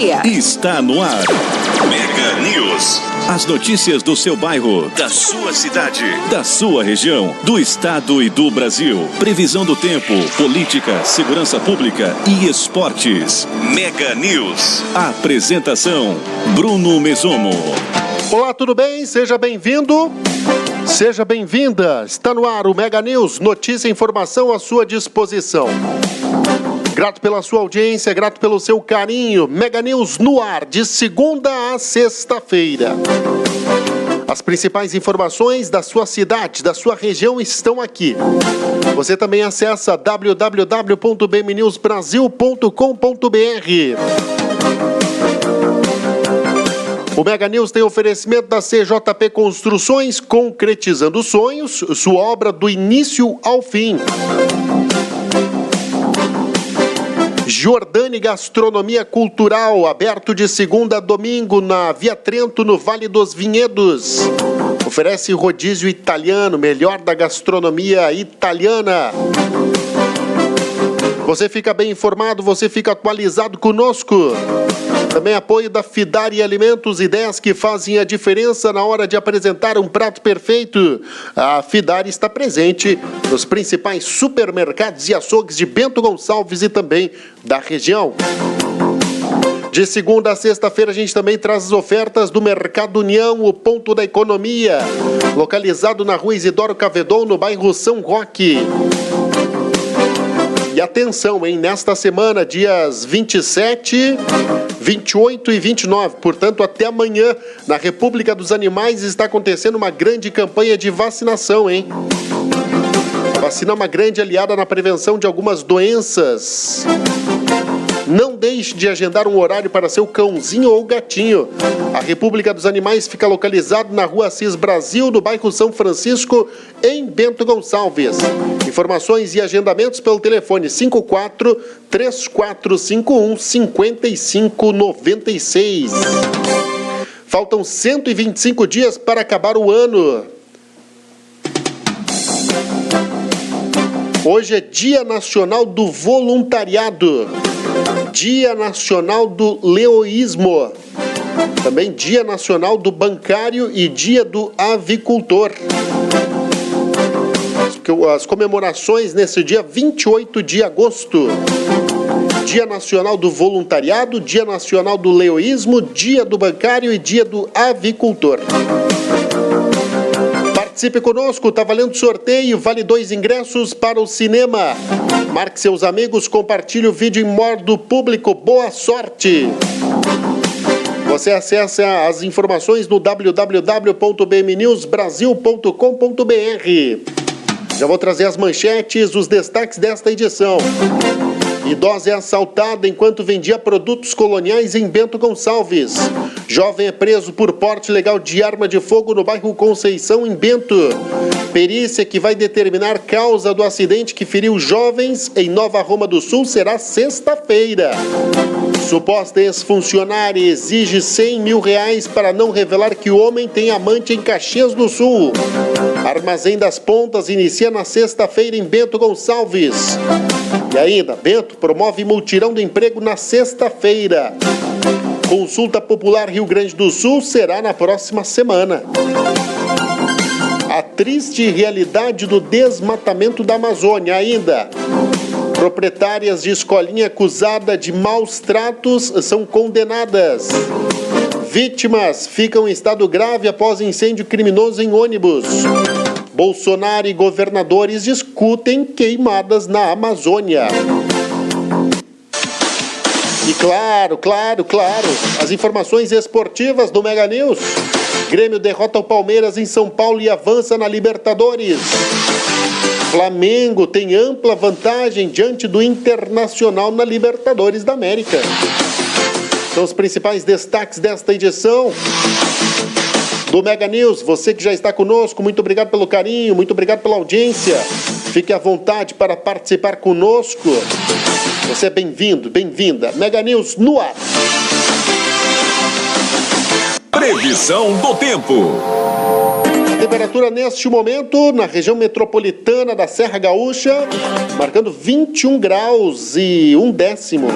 Está no ar. Mega News. As notícias do seu bairro, da sua cidade, da sua região, do estado e do Brasil. Previsão do tempo, política, segurança pública e esportes. Mega News. Apresentação: Bruno Mesomo. Olá, tudo bem? Seja bem-vindo. Seja bem-vinda. Está no ar o Mega News. Notícia e informação à sua disposição. Grato pela sua audiência, grato pelo seu carinho. Mega News no ar, de segunda a sexta-feira. As principais informações da sua cidade, da sua região estão aqui. Você também acessa www.bmnewsbrasil.com.br. O Mega News tem oferecimento da CJP Construções, concretizando sonhos, sua obra do início ao fim. Jordani Gastronomia Cultural, aberto de segunda a domingo na Via Trento, no Vale dos Vinhedos. Oferece rodízio italiano, melhor da gastronomia italiana. Você fica bem informado, você fica atualizado conosco. Também apoio da Fidari Alimentos, ideias que fazem a diferença na hora de apresentar um prato perfeito. A Fidari está presente nos principais supermercados e açougues de Bento Gonçalves e também da região. De segunda a sexta-feira a gente também traz as ofertas do Mercado União, o ponto da economia, localizado na Rua Isidoro Cavedon, no bairro São Roque. E atenção, hein? Nesta semana, dias 27, 28 e 29, portanto, até amanhã, na República dos Animais, está acontecendo uma grande campanha de vacinação, hein? A vacina é uma grande aliada na prevenção de algumas doenças. Não deixe de agendar um horário para seu cãozinho ou gatinho. A República dos Animais fica localizada na Rua Assis Brasil, no bairro São Francisco, em Bento Gonçalves. Informações e agendamentos pelo telefone 54-3451-5596. Faltam 125 dias para acabar o ano. Hoje é Dia Nacional do Voluntariado, Dia Nacional do Leoísmo, também Dia Nacional do Bancário e Dia do Avicultor. As comemorações nesse dia 28 de agosto. Dia Nacional do Voluntariado, Dia Nacional do Leoísmo, Dia do Bancário e Dia do Avicultor. Participe conosco, está valendo sorteio, vale 2 ingressos para o cinema. Marque seus amigos, compartilhe o vídeo em modo público. Boa sorte! Você acessa as informações no www.bmnewsbrasil.com.br. Já vou trazer as manchetes, os destaques desta edição. Idosa é assaltada enquanto vendia produtos coloniais em Bento Gonçalves. Jovem é preso por porte ilegal de arma de fogo no bairro Conceição, em Bento. Perícia que vai determinar causa do acidente que feriu jovens em Nova Roma do Sul será sexta-feira. Suposta ex-funcionária exige R$100 mil para não revelar que o homem tem amante em Caxias do Sul. Armazém das Pontas inicia na sexta-feira em Bento Gonçalves. E ainda, Bento promove mutirão do emprego na sexta-feira. Consulta Popular Rio Grande do Sul será na próxima semana. A triste realidade do desmatamento da Amazônia ainda. Proprietárias de escolinha acusada de maus tratos são condenadas. Vítimas ficam em estado grave após incêndio criminoso em ônibus. Bolsonaro e governadores discutem queimadas na Amazônia. E claro, as informações esportivas do Mega News. Grêmio derrota o Palmeiras em São Paulo e avança na Libertadores. Flamengo tem ampla vantagem diante do Internacional na Libertadores da América. São os principais destaques desta edição do Mega News. Você que já está conosco, muito obrigado pelo carinho, muito obrigado pela audiência. Fique à vontade para participar conosco. Você é bem-vindo, bem-vinda. Mega News no ar. Previsão do tempo. Temperatura neste momento na região metropolitana da Serra Gaúcha, marcando 21 graus e 1 décimo.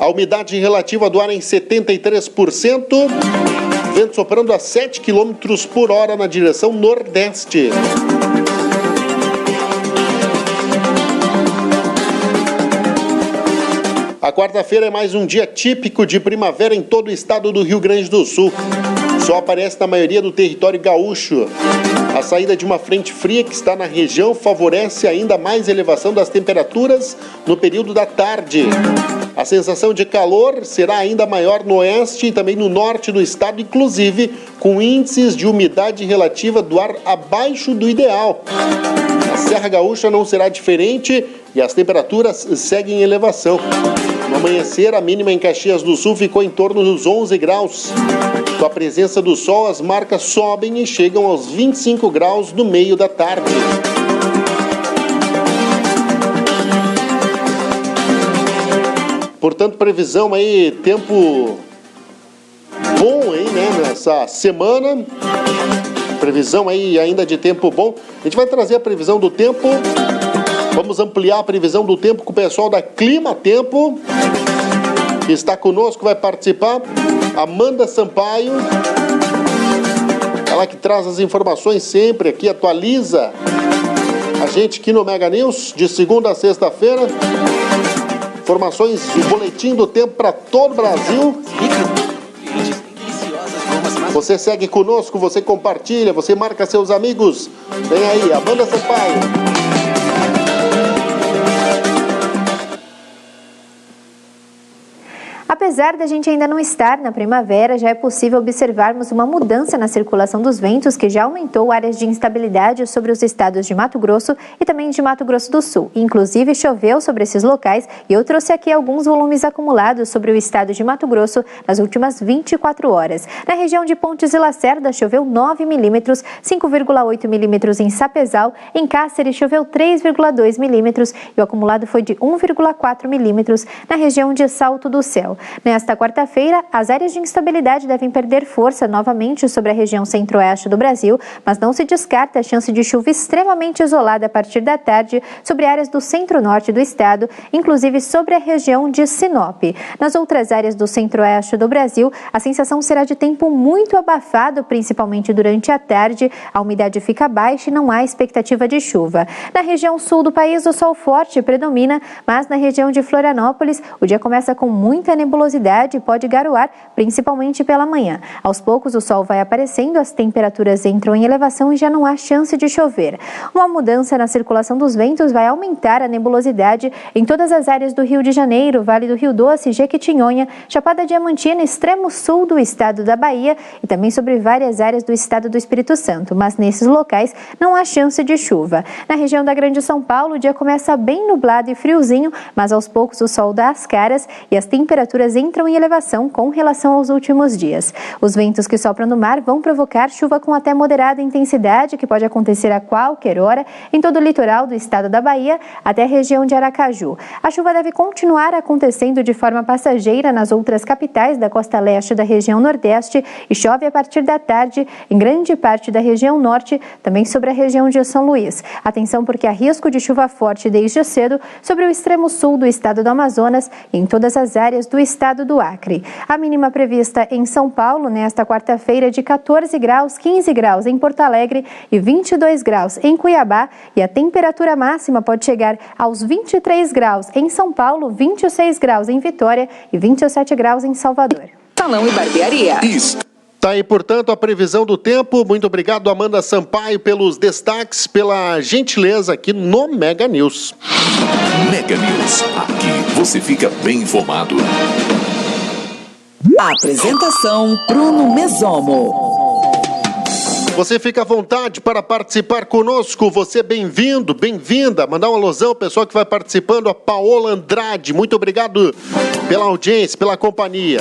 A umidade relativa do ar em 73%. Vento soprando a 7 km por hora na direção nordeste. A quarta-feira é mais um dia típico de primavera em todo o estado do Rio Grande do Sul. Sol aparece na maioria do território gaúcho. A saída de uma frente fria que está na região favorece ainda mais elevação das temperaturas no período da tarde. A sensação de calor será ainda maior no oeste e também no norte do estado, inclusive com índices de umidade relativa do ar abaixo do ideal. A Serra Gaúcha não será diferente e as temperaturas seguem em elevação. No amanhecer, a mínima em Caxias do Sul ficou em torno dos 11 graus. Com a presença do sol, as marcas sobem e chegam aos 25 graus no meio da tarde. Portanto, previsão aí, tempo bom aí, né, nessa semana. Previsão aí ainda de tempo bom. A gente vai trazer a previsão do tempo. Vamos ampliar a previsão do tempo com o pessoal da Clima Tempo, que está conosco, vai participar. Amanda Sampaio, ela que traz as informações sempre aqui, atualiza a gente aqui no Mega News, de segunda a sexta-feira. Informações, o boletim do tempo para todo o Brasil. Você segue conosco, você compartilha, você marca seus amigos. Vem aí, Amanda Sampaio. Apesar da gente ainda não estar na primavera, já é possível observarmos uma mudança na circulação dos ventos, que já aumentou áreas de instabilidade sobre os estados de Mato Grosso e também de Mato Grosso do Sul. Inclusive, choveu sobre esses locais e eu trouxe aqui alguns volumes acumulados sobre o estado de Mato Grosso nas últimas 24 horas. Na região de Pontes e Lacerda, choveu 9 milímetros, 5,8 milímetros em Sapezal. Em Cáceres, choveu 3,2 milímetros e o acumulado foi de 1,4 milímetros na região de Salto do Céu. Nesta quarta-feira, as áreas de instabilidade devem perder força novamente sobre a região centro-oeste do Brasil, mas não se descarta a chance de chuva extremamente isolada a partir da tarde sobre áreas do centro-norte do estado, inclusive sobre a região de Sinop. Nas outras áreas do centro-oeste do Brasil, a sensação será de tempo muito abafado, principalmente durante a tarde. A umidade fica baixa e não há expectativa de chuva. Na região sul do país, o sol forte predomina, mas na região de Florianópolis, o dia começa com muita nebulosidade e pode garoar, principalmente pela manhã. Aos poucos o sol vai aparecendo, as temperaturas entram em elevação e já não há chance de chover. Uma mudança na circulação dos ventos vai aumentar a nebulosidade em todas as áreas do Rio de Janeiro, Vale do Rio Doce, Jequitinhonha, Chapada Diamantina, extremo sul do estado da Bahia e também sobre várias áreas do estado do Espírito Santo, mas nesses locais não há chance de chuva. Na região da Grande São Paulo, o dia começa bem nublado e friozinho, mas aos poucos o sol dá as caras e as temperaturas entram em elevação com relação aos últimos dias. Os ventos que sopram do mar vão provocar chuva com até moderada intensidade, que pode acontecer a qualquer hora em todo o litoral do estado da Bahia até a região de Aracaju. A chuva deve continuar acontecendo de forma passageira nas outras capitais da costa leste da região nordeste e chove a partir da tarde em grande parte da região norte, também sobre a região de São Luís. Atenção, porque há risco de chuva forte desde cedo sobre o extremo sul do estado do Amazonas e em todas as áreas do estado do Acre. A mínima prevista em São Paulo nesta quarta-feira é de 14 graus, 15 graus em Porto Alegre e 22 graus em Cuiabá, e a temperatura máxima pode chegar aos 23 graus em São Paulo, 26 graus em Vitória e 27 graus em Salvador. Salão e barbearia. Tá aí, portanto, a previsão do tempo. Muito obrigado, Amanda Sampaio, pelos destaques, pela gentileza aqui no Mega News. Mega News. Aqui você fica bem informado. Apresentação Bruno Mesomo. Você fica à vontade para participar conosco. Você bem-vindo, bem-vinda. Mandar uma alusão ao pessoal que vai participando. A Paola Andrade, muito obrigado pela audiência, pela companhia.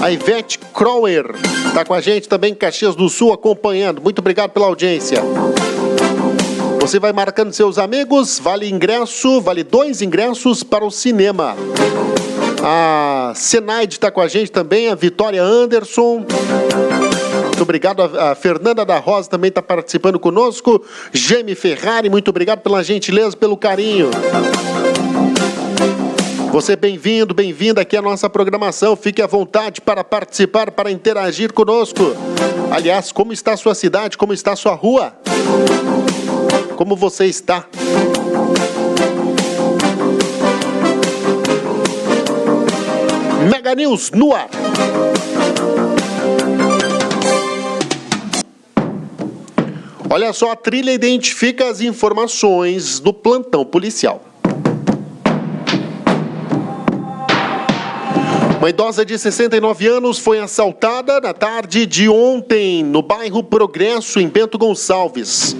A Ivete Crower está com a gente também em Caxias do Sul acompanhando. Muito obrigado pela audiência. Você vai marcando seus amigos. Vale ingresso, vale 2 ingressos para o cinema. A Senaide está com a gente também. A Vitória Anderson. Muito obrigado. A Fernanda da Rosa também está participando conosco. Jaime Ferrari, muito obrigado pela gentileza, pelo carinho. Você bem-vindo, bem-vinda aqui à nossa programação. Fique à vontade para participar, para interagir conosco. Aliás, como está a sua cidade? Como está a sua rua? Como você está? Mega News no ar. Olha só, a trilha identifica as informações do plantão policial. Uma idosa de 69 anos foi assaltada na tarde de ontem no bairro Progresso, em Bento Gonçalves.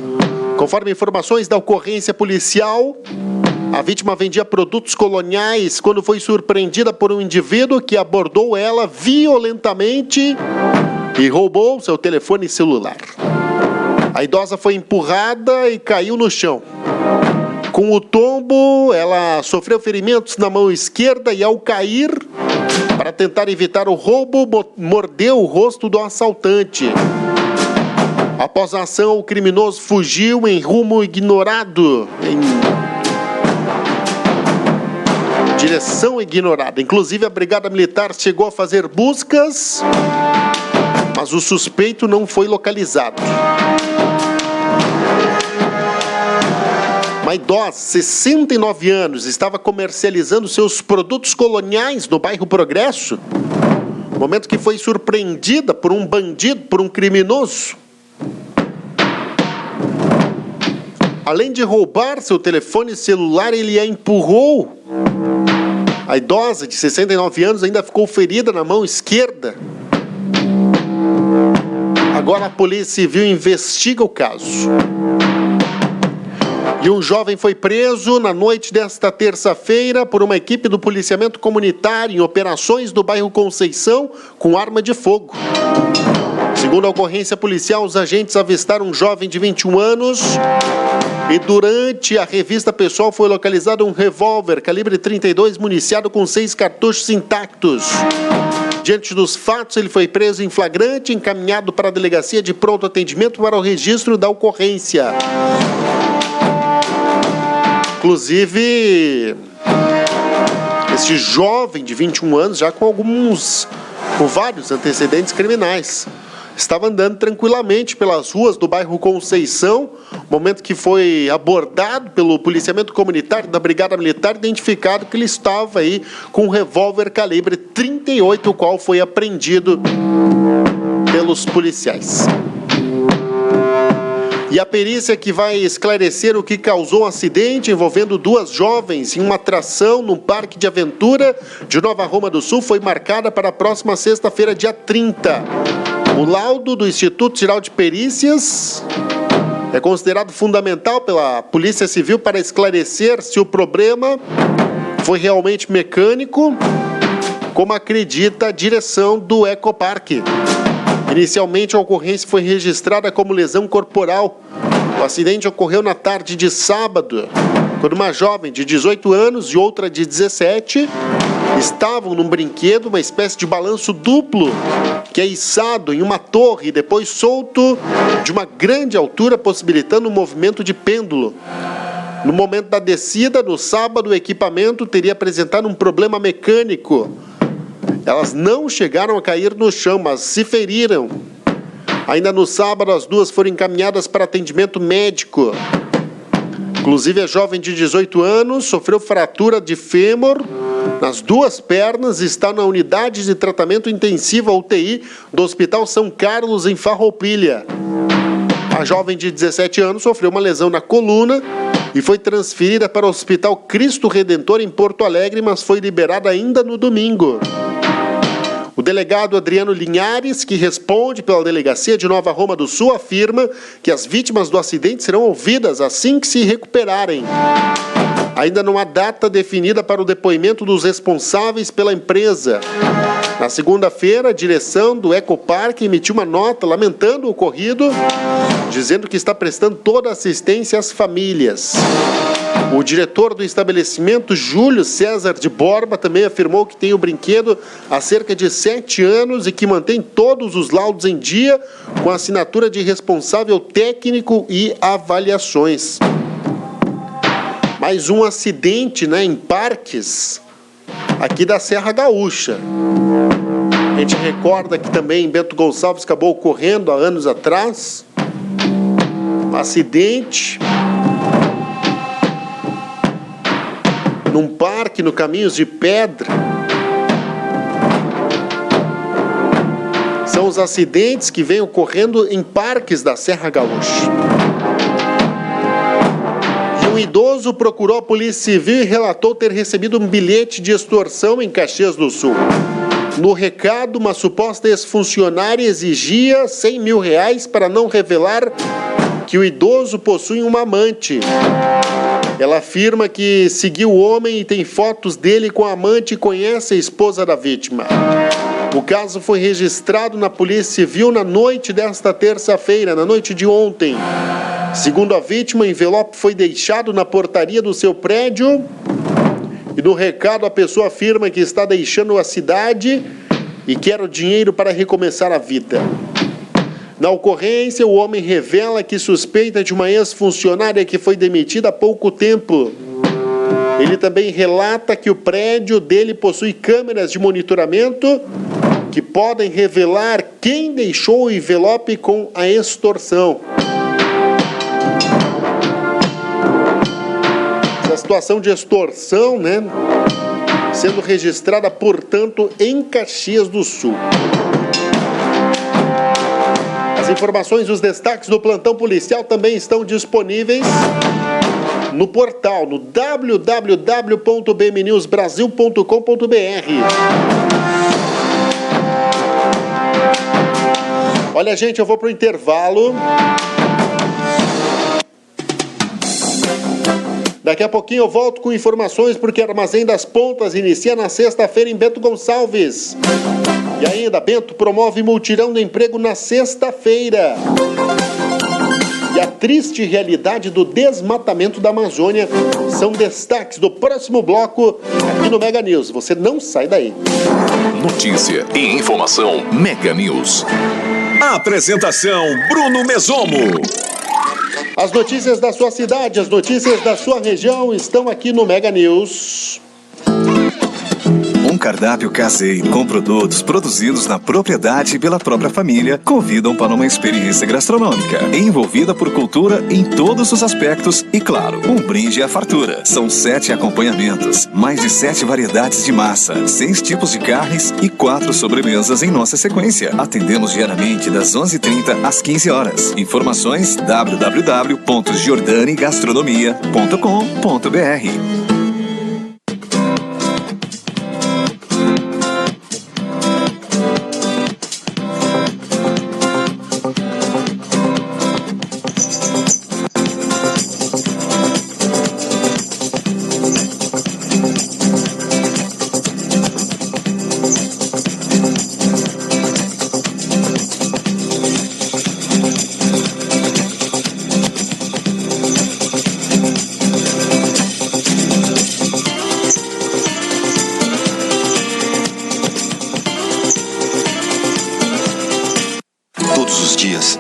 Conforme informações da ocorrência policial, a vítima vendia produtos coloniais quando foi surpreendida por um indivíduo que abordou ela violentamente e roubou seu telefone celular. A idosa foi empurrada e caiu no chão. Com o tombo, ela sofreu ferimentos na mão esquerda e, ao cair, para tentar evitar o roubo, mordeu o rosto do assaltante. Após a ação, o criminoso fugiu em rumo ignorado, em direção ignorada. Inclusive, a Brigada Militar chegou a fazer buscas, mas o suspeito não foi localizado. Uma idosa, 69 anos, estava comercializando seus produtos coloniais no bairro Progresso, no momento que foi surpreendida por um bandido, por um criminoso. Além de roubar seu telefone celular, ele a empurrou. A idosa, de 69 anos, ainda ficou ferida na mão esquerda. Agora a Polícia Civil investiga o caso. E um jovem foi preso na noite desta terça-feira por uma equipe do policiamento comunitário em operações do bairro Conceição com arma de fogo. Segundo a ocorrência policial, os agentes avistaram um jovem de 21 anos e durante a revista pessoal foi localizado um revólver calibre 32 municiado com 6 cartuchos intactos. Diante dos fatos, ele foi preso em flagrante e encaminhado para a delegacia de pronto atendimento para o registro da ocorrência. Inclusive, esse jovem de 21 anos, já com vários antecedentes criminais, estava andando tranquilamente pelas ruas do bairro Conceição, momento que foi abordado pelo policiamento comunitário da Brigada Militar, identificado que ele estava aí com um revólver calibre 38, o qual foi apreendido pelos policiais. E a perícia que vai esclarecer o que causou um acidente envolvendo duas jovens em uma atração num parque de aventura de Nova Roma do Sul foi marcada para a próxima sexta-feira, dia 30. O laudo do Instituto Geral de Perícias é considerado fundamental pela Polícia Civil para esclarecer se o problema foi realmente mecânico, como acredita a direção do Ecoparque. Inicialmente, a ocorrência foi registrada como lesão corporal. O acidente ocorreu na tarde de sábado, quando uma jovem de 18 anos e outra de 17 estavam num brinquedo, uma espécie de balanço duplo, que é içado em uma torre e depois solto de uma grande altura, possibilitando um movimento de pêndulo. No momento da descida, no sábado, o equipamento teria apresentado um problema mecânico. Elas não chegaram a cair no chão, mas se feriram. Ainda no sábado, as duas foram encaminhadas para atendimento médico. Inclusive, a jovem de 18 anos sofreu fratura de fêmur nas duas pernas e está na unidade de tratamento intensivo, UTI, do Hospital São Carlos, em Farroupilha. A jovem de 17 anos sofreu uma lesão na coluna e foi transferida para o Hospital Cristo Redentor, em Porto Alegre, mas foi liberada ainda no domingo. O delegado Adriano Linhares, que responde pela delegacia de Nova Roma do Sul, afirma que as vítimas do acidente serão ouvidas assim que se recuperarem. Ainda não há data definida para o depoimento dos responsáveis pela empresa. Na segunda-feira, a direção do Ecoparque emitiu uma nota lamentando o ocorrido, dizendo que está prestando toda a assistência às famílias. O diretor do estabelecimento, Júlio César de Borba, também afirmou que tem o brinquedo há cerca de 7 anos e que mantém todos os laudos em dia, com assinatura de responsável técnico e avaliações. Mais um acidente, em parques. aqui da Serra Gaúcha. A gente recorda que também em Bento Gonçalves acabou ocorrendo há anos atrás um acidente num parque no Caminhos de Pedra. São os acidentes que vêm ocorrendo em parques da Serra Gaúcha. E um idoso procurou a Polícia Civil e relatou ter recebido um bilhete de extorsão em Caxias do Sul. No recado, uma suposta ex-funcionária exigia R$100 mil para não revelar que o idoso possui uma amante. Ela afirma que seguiu o homem e tem fotos dele com a amante e conhece a esposa da vítima. O caso foi registrado na Polícia Civil na noite desta terça-feira, na noite de ontem. Segundo a vítima, o envelope foi deixado na portaria do seu prédio e no recado a pessoa afirma que está deixando a cidade e quer o dinheiro para recomeçar a vida. Na ocorrência, o homem revela que suspeita de uma ex-funcionária que foi demitida há pouco tempo. Ele também relata que o prédio dele possui câmeras de monitoramento que podem revelar quem deixou o envelope com a extorsão. Essa situação de extorsão, sendo registrada, portanto, em Caxias do Sul. As informações e os destaques do plantão policial também estão disponíveis no portal, no www.bmnewsbrasil.com.br. Olha, gente, eu vou pro intervalo. Daqui a pouquinho eu volto com informações porque Armazém das Pontas inicia na sexta-feira em Bento Gonçalves. E ainda, Bento promove mutirão de emprego na sexta-feira. E a triste realidade do desmatamento da Amazônia são destaques do próximo bloco aqui no Mega News. Você não sai daí. Notícia e informação Mega News. Apresentação Bruno Mesomo. As notícias da sua cidade, as notícias da sua região estão aqui no Mega News. Um cardápio caseiro com produtos produzidos na propriedade e pela própria família convidam para uma experiência gastronômica, envolvida por cultura em todos os aspectos e, claro, um brinde à fartura. São 7 acompanhamentos, mais de 7 variedades de massa, 6 tipos de carnes e 4 sobremesas em nossa sequência. Atendemos diariamente das 11h30 às 15 horas. Informações www.giordanigastronomia.com.br.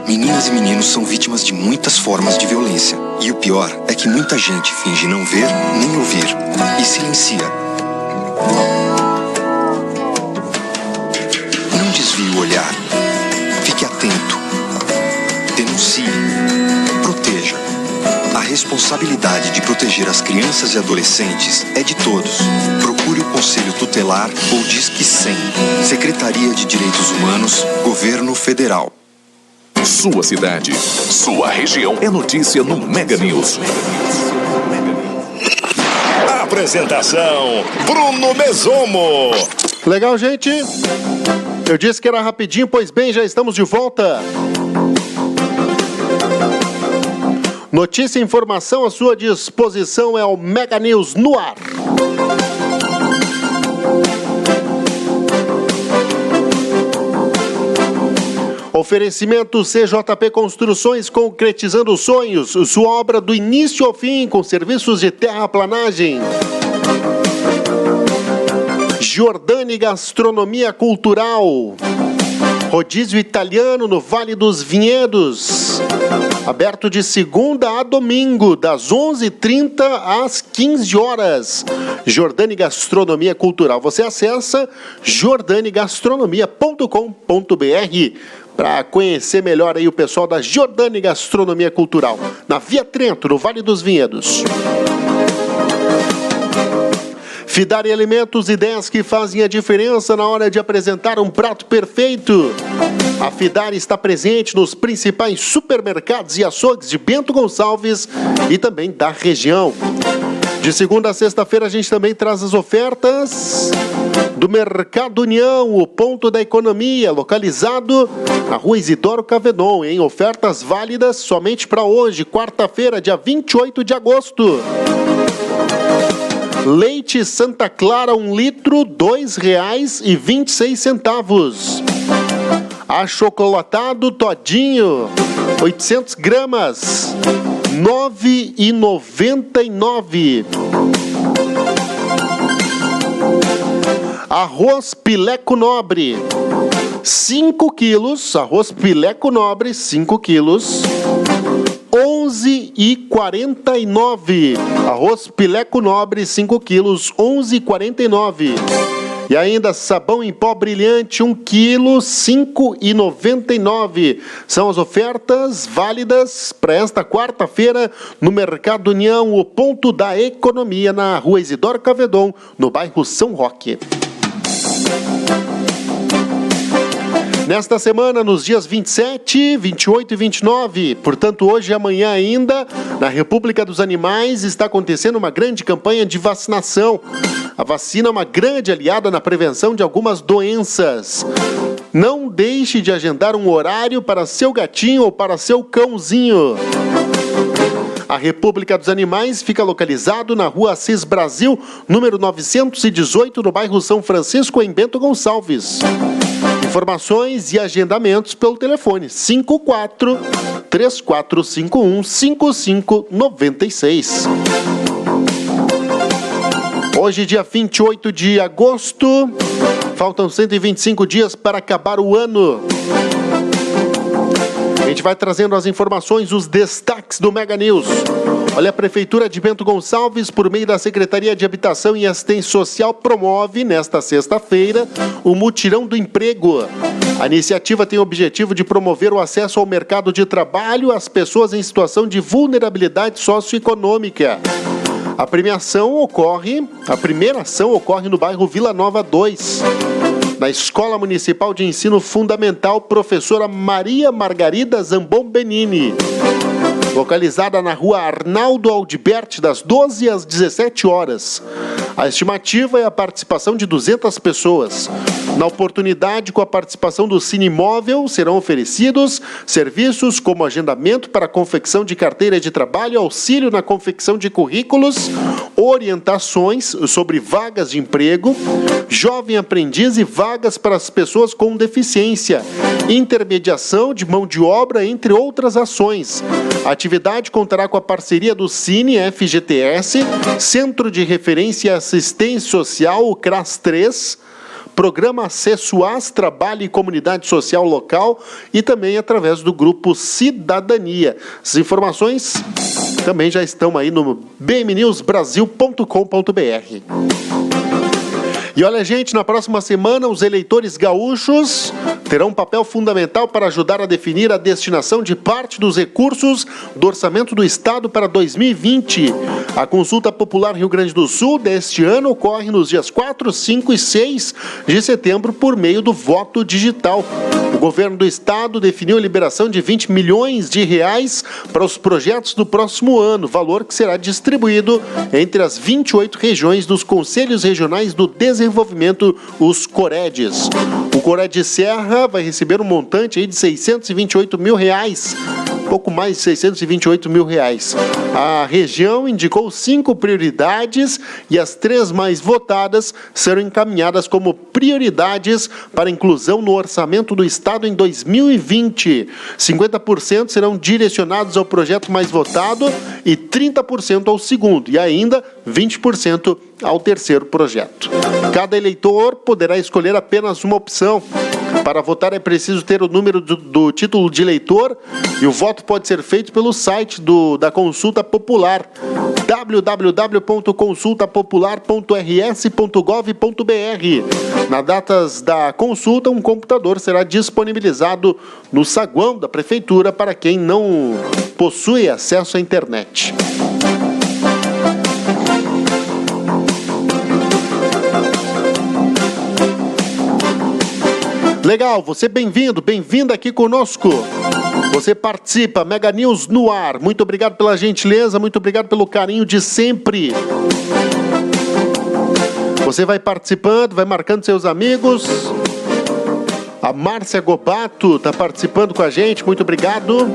Meninas e meninos são vítimas de muitas formas de violência. E o pior é que muita gente finge não ver nem ouvir e silencia. Não desvie o olhar. Fique atento. Denuncie. Proteja. A responsabilidade de proteger as crianças e adolescentes é de todos. Procure o Conselho Tutelar ou Disque 100. Secretaria de Direitos Humanos, Governo Federal. Sua cidade, sua região é notícia no Mega News. Apresentação Bruno Mesomo. Legal, gente? Eu disse que era rapidinho, pois bem, já estamos de volta. Notícia e informação à sua disposição é o Mega News no ar. Oferecimento CJP Construções, concretizando sonhos. Sua obra do início ao fim, com serviços de terraplanagem. Giordani Gastronomia Cultural. Rodízio italiano no Vale dos Vinhedos. Aberto de segunda a domingo, das 11h30 às 15 horas. Jordani Gastronomia Cultural. Você acessa jordanegastronomia.com.br para conhecer melhor aí o pessoal da Jordani Gastronomia Cultural, na Via Trento, no Vale dos Vinhedos. Fidari Alimentos, ideias que fazem a diferença na hora de apresentar um prato perfeito. A Fidari está presente nos principais supermercados e açougues de Bento Gonçalves e também da região. De segunda a sexta-feira a gente também traz as ofertas do Mercado União, o ponto da economia, localizado na Rua Isidoro Cavedon, em ofertas válidas somente para hoje, quarta-feira, dia 28 de agosto. Leite Santa Clara, 1 litro, R$ 2,26. Achocolatado Todinho, 800 gramas, R$ 9,99. Arroz Pileco Nobre, 5 quilos, arroz Pileco Nobre, 5 quilos, R$ 11,49. Arroz Pileco Nobre, 5 quilos, R$ 11,49. E ainda sabão em pó brilhante, 1 quilo, R$ 5,99. São as ofertas válidas para esta quarta-feira no Mercado União, o ponto da economia, na Rua Isidoro Cavedon, no bairro São Roque. Nesta semana, nos dias 27, 28 e 29, portanto hoje e amanhã ainda, na República dos Animais, está acontecendo uma grande campanha de vacinação. A vacina é uma grande aliada na prevenção de algumas doenças. Não deixe de agendar um horário para seu gatinho ou para seu cãozinho. A República dos Animais fica localizado na Rua Assis Brasil, número 918, no bairro São Francisco, em Bento Gonçalves. Informações e agendamentos pelo telefone 54-3451-5596. Hoje, dia 28 de agosto, faltam 125 dias para acabar o ano. A gente vai trazendo as informações, os destaques do Mega News. Olha, a Prefeitura de Bento Gonçalves, por meio da Secretaria de Habitação e Assistência Social, promove, nesta sexta-feira, o Mutirão do Emprego. A iniciativa tem o objetivo de promover o acesso ao mercado de trabalho às pessoas em situação de vulnerabilidade socioeconômica. A primeira ação ocorre no bairro Vila Nova 2. Na Escola Municipal de Ensino Fundamental, professora Maria Margarida Zambon Benini, localizada na Rua Arnaldo Aldiberti, das 12 às 17 horas. A estimativa é a participação de 200 pessoas. Na oportunidade, com a participação do Cine Móvel, serão oferecidos serviços como agendamento para a confecção de carteira de trabalho, auxílio na confecção de currículos, orientações sobre vagas de emprego, jovem aprendiz e vagas para as pessoas com deficiência, intermediação de mão de obra, entre outras ações. A atividade contará com a parceria do Cine FGTS, Centro de Referência e Assistência Social, o CRAS 3, Programa Acesso às Trabalho e Comunidade Social Local e também através do Grupo Cidadania. As informações também já estão aí no bmnewsbrasil.com.br. E olha, gente, na próxima semana os eleitores gaúchos terão um papel fundamental para ajudar a definir a destinação de parte dos recursos do Orçamento do Estado para 2020. A Consulta Popular Rio Grande do Sul deste ano ocorre nos dias 4, 5 e 6 de setembro por meio do voto digital. O governo do estado definiu a liberação de 20 milhões de reais para os projetos do próximo ano, valor que será distribuído entre as 28 regiões dos Conselhos Regionais do Desenvolvimento, os COREDs. O Cored Serra vai receber um montante aí de 628 mil reais, pouco mais de 628 mil reais. A região indicou 5 prioridades e as 3 mais votadas serão encaminhadas como prioridades para inclusão no orçamento do Estado em 2020. 50% serão direcionados ao projeto mais votado e 30% ao segundo, e ainda 20% ao terceiro projeto. Cada eleitor poderá escolher apenas uma opção. Para votar é preciso ter o número do título de eleitor e o voto pode ser feito pelo site da Consulta Popular, www.consultapopular.rs.gov.br. Na datas da consulta, um computador será disponibilizado no saguão da Prefeitura para quem não possui acesso à internet. Legal, você bem-vindo, bem-vinda aqui conosco. Você participa, Mega News no ar. Muito obrigado pela gentileza, muito obrigado pelo carinho de sempre. Você vai participando, vai marcando seus amigos. A Márcia Gobato está participando com a gente, muito obrigado.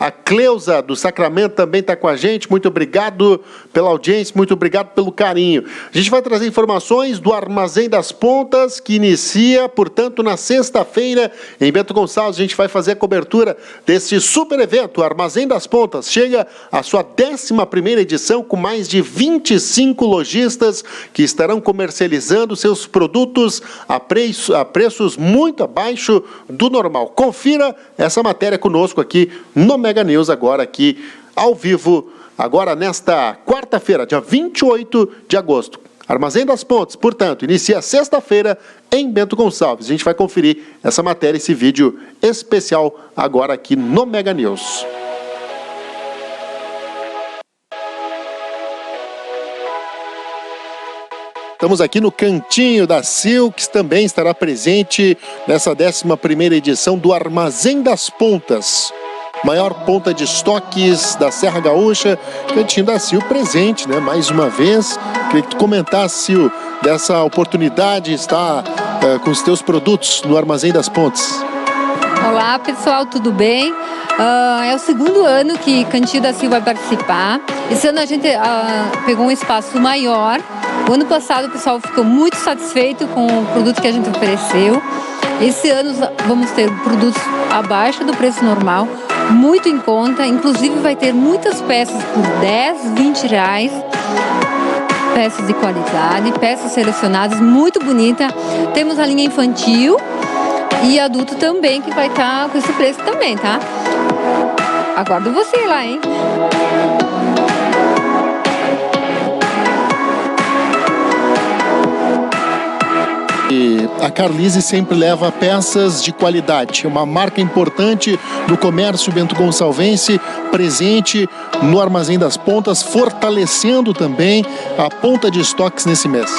A Cleusa do Sacramento também está com a gente, muito obrigado pela audiência, muito obrigado pelo carinho. A gente vai trazer informações do Armazém das Pontas, que inicia, portanto, na sexta-feira, em Bento Gonçalves. A gente vai fazer a cobertura desse super evento, o Armazém das Pontas. Chega a sua 11ª edição, com mais de 25 lojistas que estarão comercializando seus produtos a preços muito abaixo do normal. Confira essa matéria conosco aqui no Mega News, agora aqui ao vivo, agora nesta quarta-feira, dia 28 de agosto. Armazém das Pontes, portanto, inicia sexta-feira em Bento Gonçalves. A gente vai conferir essa matéria, esse vídeo especial agora aqui no Mega News. Estamos aqui no cantinho da Silks, também estará presente nessa 11ª edição do Armazém das Pontas. Maior ponta de estoques da Serra Gaúcha, Cantinho da Sil presente, né? Mais uma vez, queria que tu comentasse, Sil, dessa oportunidade de estar com os teus produtos no Armazém das Pontes. Olá pessoal, tudo bem? É o segundo ano que Cantinho da Sil vai participar. Esse ano a gente pegou um espaço maior. O ano passado o pessoal ficou muito satisfeito com o produto que a gente ofereceu. Esse ano vamos ter produtos abaixo do preço normal, muito em conta, inclusive vai ter muitas peças por 10, 20 reais, peças de qualidade, peças selecionadas, muito bonita. Temos a linha infantil e adulto também, que vai estar com esse preço também, tá? Aguardo você lá, hein? E a Carlise sempre leva peças de qualidade, uma marca importante do comércio bento-gonçalvense, presente no Armazém das Pontas, fortalecendo também a ponta de estoques nesse mês.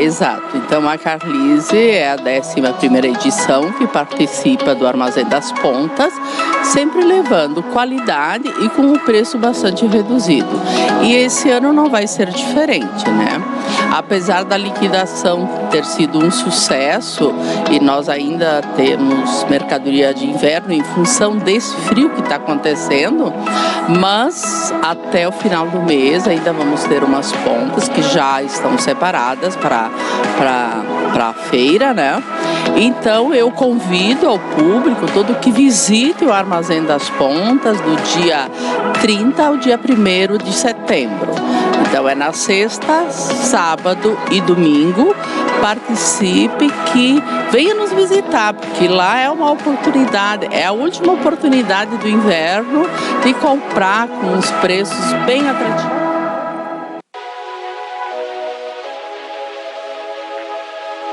Exato. Então a Carlise é a 11ª edição que participa do Armazém das Pontas, sempre levando qualidade e com um preço bastante reduzido. E esse ano não vai ser diferente, né? Apesar da liquidação ter sido um sucesso e nós ainda temos mercadoria de inverno em função desse frio que está acontecendo, mas até o final do mês ainda vamos ter umas pontas que já estão separadas para a feira, né? Então eu convido ao público todo que visite o Armazém das Pontas do dia 30 ao dia 1º de setembro. Então é na sexta, sábado e domingo. Participe, que venha nos visitar, porque lá é uma oportunidade, é a última oportunidade do inverno de comprar com os preços bem atrativos.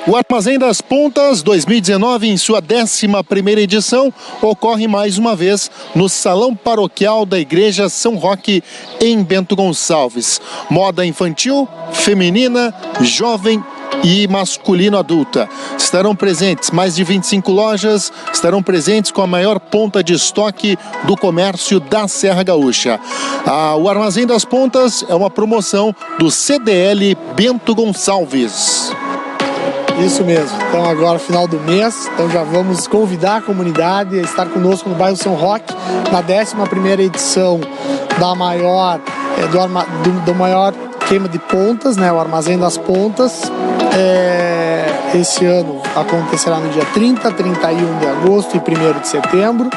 O Armazém das Pontas 2019, em sua 11ª edição, ocorre mais uma vez no Salão Paroquial da Igreja São Roque, em Bento Gonçalves. Moda infantil, feminina, jovem e masculino adulta. Estarão presentes mais de 25 lojas, estarão presentes com a maior ponta de estoque do comércio da Serra Gaúcha. O Armazém das Pontas é uma promoção do CDL Bento Gonçalves. Isso mesmo. Então agora final do mês, então já vamos convidar a comunidade a estar conosco no bairro São Roque, na 11ª edição da maior, do maior queima de pontas, né, o Armazém das Pontas. Esse ano acontecerá no dia 30, 31 de agosto e 1º de setembro.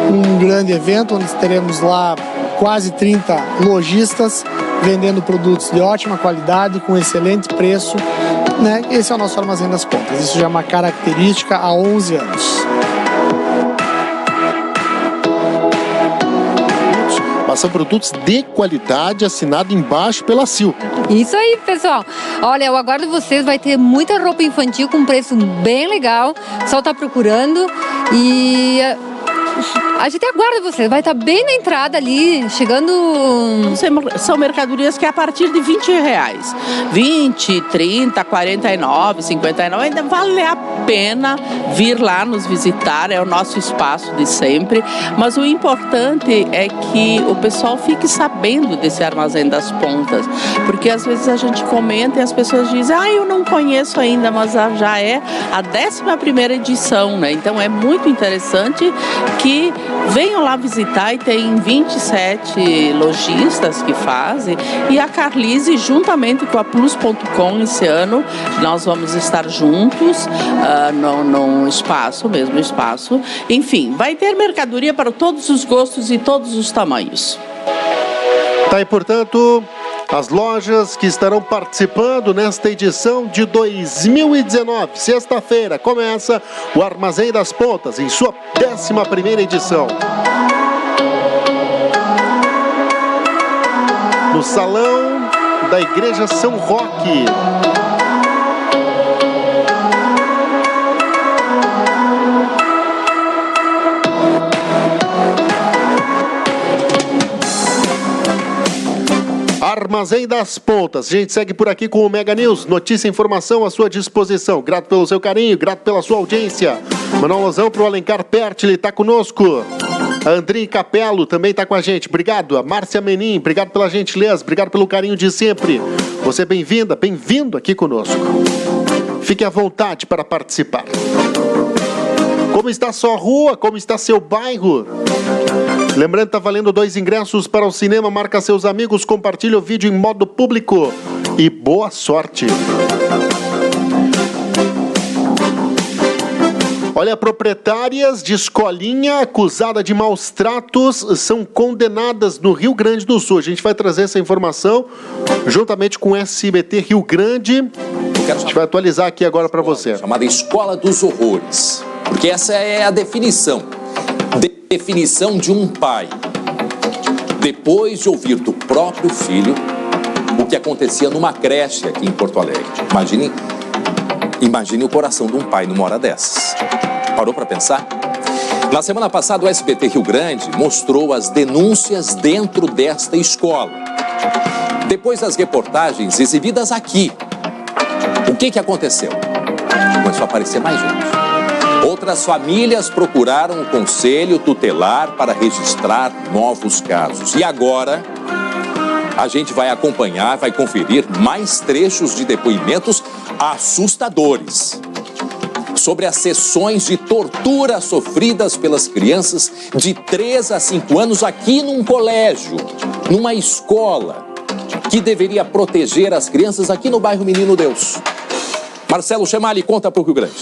Um grande evento onde teremos lá quase 30 lojistas vendendo produtos de ótima qualidade, com excelente preço, né? Esse é o nosso Armazém das Pontas. Isso já é uma característica há 11 anos. São produtos de qualidade, assinado embaixo pela Sil. Isso aí, pessoal. Olha, eu aguardo vocês, vai ter muita roupa infantil com preço bem legal. O pessoal tá procurando e a gente aguarda vocês. Vai estar bem na entrada ali, chegando... São mercadorias que é a partir de R$20. 20, 30, 49, 59. Ainda vale a pena vir lá nos visitar. É o nosso espaço de sempre. Mas o importante é que o pessoal fique sabendo desse Armazém das Pontas. Porque às vezes a gente comenta e as pessoas dizem: eu não conheço ainda, mas já é a 11ª edição, né? Então é muito interessante que venham lá visitar, e tem 27 lojistas que fazem, e a Carlise, juntamente com a Plus.com, esse ano nós vamos estar juntos num espaço, mesmo espaço. Enfim, vai ter mercadoria para todos os gostos e todos os tamanhos. Tá aí, portanto, as lojas que estarão participando nesta edição de 2019. Sexta-feira começa o Armazém das Pontas, em sua 11ª edição. No Salão da Igreja São Roque. Armazém das Pontas. A gente segue por aqui com o Mega News. Notícia e informação à sua disposição. Grato pelo seu carinho, grato pela sua audiência. Mandar um alôzão pro Alencar Pertile, tá conosco. A Andrinha Capello também tá com a gente. Obrigado. A Márcia Menin, obrigado pela gentileza, obrigado pelo carinho de sempre. Você é bem-vinda, bem-vindo aqui conosco. Fique à vontade para participar. Como está a sua rua? Como está seu bairro? Lembrando, está valendo 2 ingressos para o cinema. Marca seus amigos, compartilha o vídeo em modo público. E boa sorte. Olha, proprietárias de escolinha acusada de maus tratos são condenadas no Rio Grande do Sul. A gente vai trazer essa informação juntamente com o SBT Rio Grande. A gente vai atualizar aqui agora para você. Chamada Escola dos Horrores. Porque essa é a definição. Definição de um pai. Depois de ouvir do próprio filho o que acontecia numa creche aqui em Porto Alegre. Imagine o coração de um pai numa hora dessas. Parou para pensar? Na semana passada, o SBT Rio Grande mostrou as denúncias dentro desta escola. Depois das reportagens exibidas aqui, o que aconteceu? Começou a aparecer mais gente. Outras famílias procuraram o Conselho Tutelar para registrar novos casos. E agora, a gente vai acompanhar, vai conferir mais trechos de depoimentos assustadores sobre as sessões de tortura sofridas pelas crianças de 3 a 5 anos aqui num colégio, numa escola que deveria proteger as crianças aqui no bairro Menino Deus. Marcelo Chemali conta para o Rio Grande.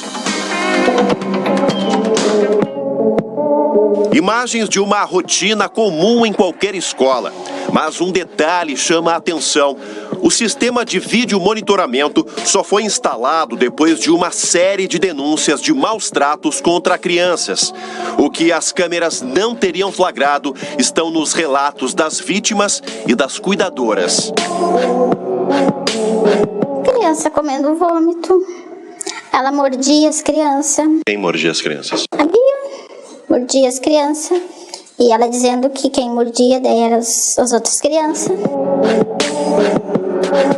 Imagens de uma rotina comum em qualquer escola. Mas um detalhe chama a atenção. O sistema de vídeo monitoramento só foi instalado depois de uma série de denúncias de maus tratos contra crianças. O que as câmeras não teriam flagrado estão nos relatos das vítimas e das cuidadoras. Criança comendo vômito. Ela mordia as crianças. Quem mordia as crianças? A Bia mordia as crianças. E ela dizendo que quem mordia daí eram as outras crianças.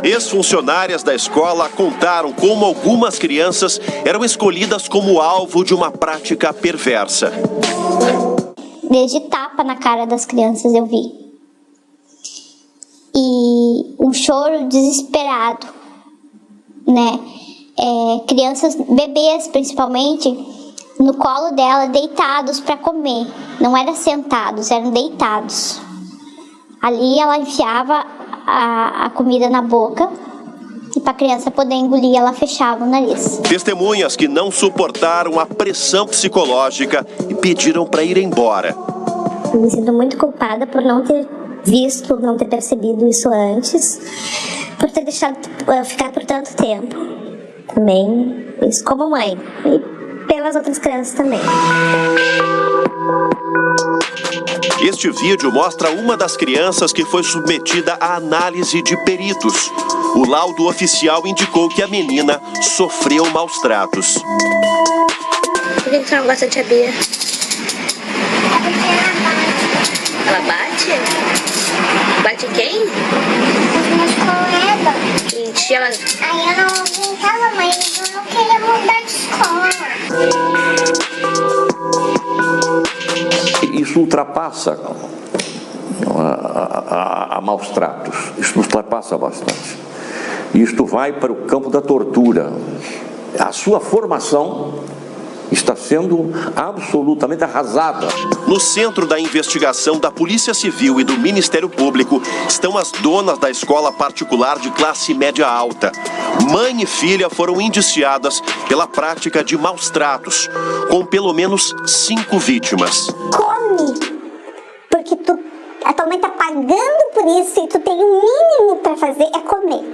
Ex-funcionárias da escola contaram como algumas crianças eram escolhidas como alvo de uma prática perversa. Desde tapa na cara das crianças eu vi. E um choro desesperado, né? Crianças, bebês principalmente, no colo dela, deitados para comer. Não eram sentados, eram deitados. Ali ela enfiava a comida na boca e para a criança poder engolir, ela fechava o nariz. Testemunhas que não suportaram a pressão psicológica e pediram para ir embora. Eu me sinto muito culpada por não ter visto, por não ter percebido isso antes, por ter deixado ficar por tanto tempo. também, isso como mãe, e pelas outras crianças também. Este vídeo mostra uma das crianças que foi submetida à análise de peritos. O laudo oficial indicou que a menina sofreu maus tratos. Por que você não gosta de tia Bia? Ela bate? Bate quem? Os meus colegas. E ela... Aí eu não brincava, mas eu não queria mudar de escola. Isso ultrapassa a maus tratos. Isso ultrapassa bastante. Isto vai para o campo da tortura. A sua formação está sendo absolutamente arrasada. No centro da investigação da Polícia Civil e do Ministério Público estão as donas da escola particular de classe média alta. Mãe e filha foram indiciadas pela prática de maus tratos, com pelo menos 5 vítimas. Come! Porque a tua mãe tá pagando por isso e tu tem o mínimo para fazer é comer.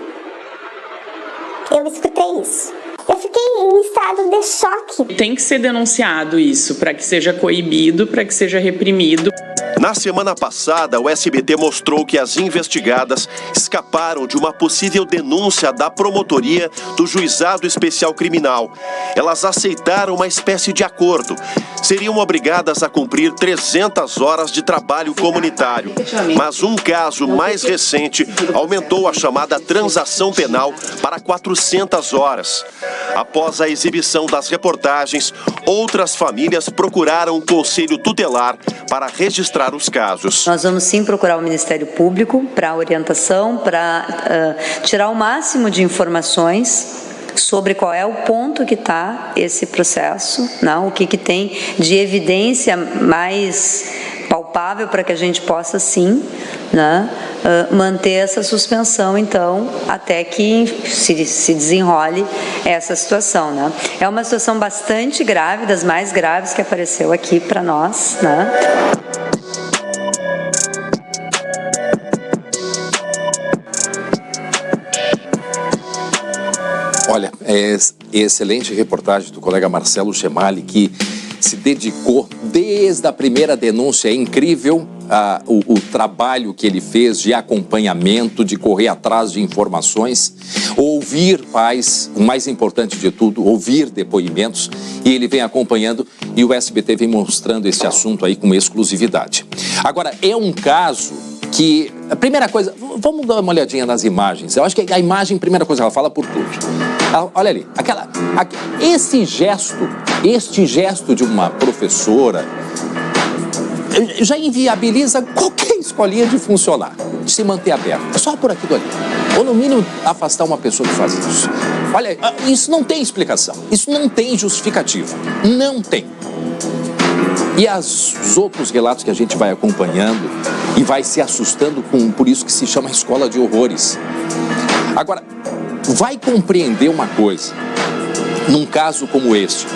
Eu escutei isso. Eu fiquei em estado de choque. Tem que ser denunciado isso, para que seja coibido, para que seja reprimido. Na semana passada, o SBT mostrou que as investigadas escaparam de uma possível denúncia da promotoria do Juizado Especial Criminal. Elas aceitaram uma espécie de acordo. Seriam obrigadas a cumprir 300 horas de trabalho comunitário. Mas um caso mais recente aumentou a chamada transação penal para 400 horas. Após a exibição das reportagens, outras famílias procuraram o Conselho Tutelar para registrar os casos. Nós vamos sim procurar o Ministério Público para orientação, para tirar o máximo de informações sobre qual é o ponto que está esse processo, não? O que tem de evidência mais palpável para que a gente possa sim, né, manter essa suspensão, então, até que se desenrole essa situação, né? É uma situação bastante grave, das mais graves que apareceu aqui para nós, né? Olha, é excelente reportagem do colega Marcelo Chemali, que se dedicou desde a primeira denúncia. É incrível o trabalho que ele fez de acompanhamento, de correr atrás de informações, ouvir pais, o mais importante de tudo, ouvir depoimentos, e ele vem acompanhando, e o SBT vem mostrando esse assunto aí com exclusividade. Agora, é um caso que, a primeira coisa, vamos dar uma olhadinha nas imagens. Eu acho que a imagem, primeira coisa, ela fala por tudo. Olha ali, este gesto de uma professora já inviabiliza qualquer escolinha de funcionar, de se manter aberta, só por aquilo ali. Ou no mínimo afastar uma pessoa que faz isso. Olha, isso não tem explicação, isso não tem justificativa, não tem. E os outros relatos que a gente vai acompanhando e vai se assustando por isso que se chama escola de horrores. Agora, vai compreender uma coisa, num caso como este,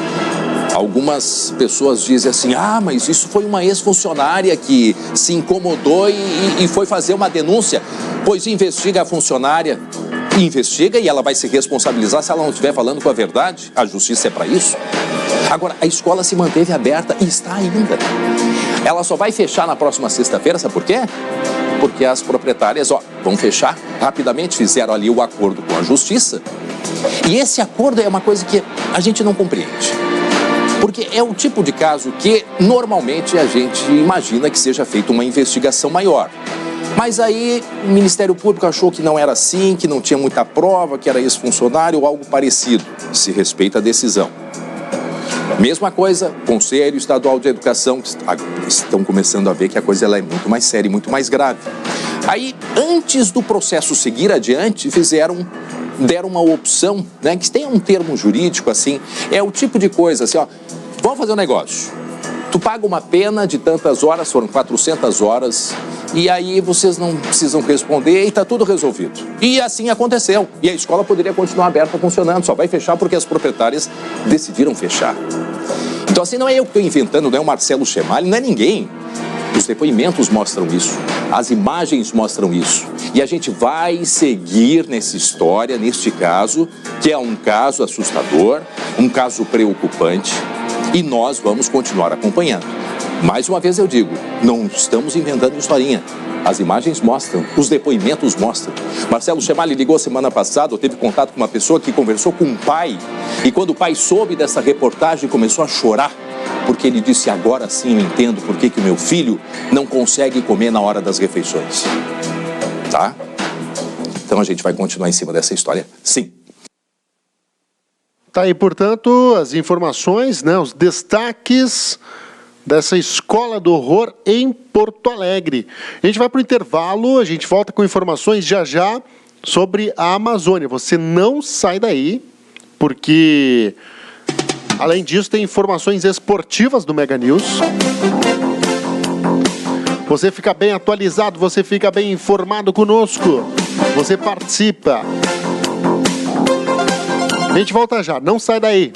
algumas pessoas dizem assim, mas isso foi uma ex-funcionária que se incomodou e foi fazer uma denúncia. Pois investiga a funcionária, investiga e ela vai se responsabilizar se ela não estiver falando com a verdade. A justiça é para isso. Agora, a escola se manteve aberta e está ainda. Ela só vai fechar na próxima sexta-feira, sabe por quê? Porque as proprietárias, vão fechar rapidamente, fizeram ali o acordo com a justiça. E esse acordo é uma coisa que a gente não compreende. Porque é o tipo de caso que normalmente a gente imagina que seja feita uma investigação maior. Mas aí o Ministério Público achou que não era assim, que não tinha muita prova, que era ex-funcionário ou algo parecido. Se respeita a decisão. Mesma coisa, Conselho Estadual de Educação, que estão começando a ver que a coisa ela é muito mais séria e muito mais grave. Aí, antes do processo seguir adiante, deram uma opção, né, que tem um termo jurídico assim, é o tipo de coisa assim, vamos fazer um negócio. Tu paga uma pena de tantas horas, foram 400 horas, e aí vocês não precisam responder e está tudo resolvido. E assim aconteceu. E a escola poderia continuar aberta, funcionando, só vai fechar porque as proprietárias decidiram fechar. Então assim, não é eu que estou inventando, não é o Marcelo Chemali, não é ninguém. Os depoimentos mostram isso, as imagens mostram isso. E a gente vai seguir nessa história, neste caso, que é um caso assustador, um caso preocupante, e nós vamos continuar acompanhando. Mais uma vez eu digo, não estamos inventando historinha. As imagens mostram, os depoimentos mostram. Marcelo Chemali ligou semana passada, teve contato com uma pessoa que conversou com um pai, e quando o pai soube dessa reportagem, começou a chorar, porque ele disse, agora sim eu entendo por que o meu filho não consegue comer na hora das refeições. Tá? Então a gente vai continuar em cima dessa história, sim. Tá aí, portanto, as informações, né, os destaques dessa escola do horror em Porto Alegre. A gente vai para o intervalo, a gente volta com informações já já sobre a Amazônia. Você não sai daí, porque, além disso, tem informações esportivas do Mega News. Você fica bem atualizado, você fica bem informado conosco, você participa. A gente volta já, não sai daí.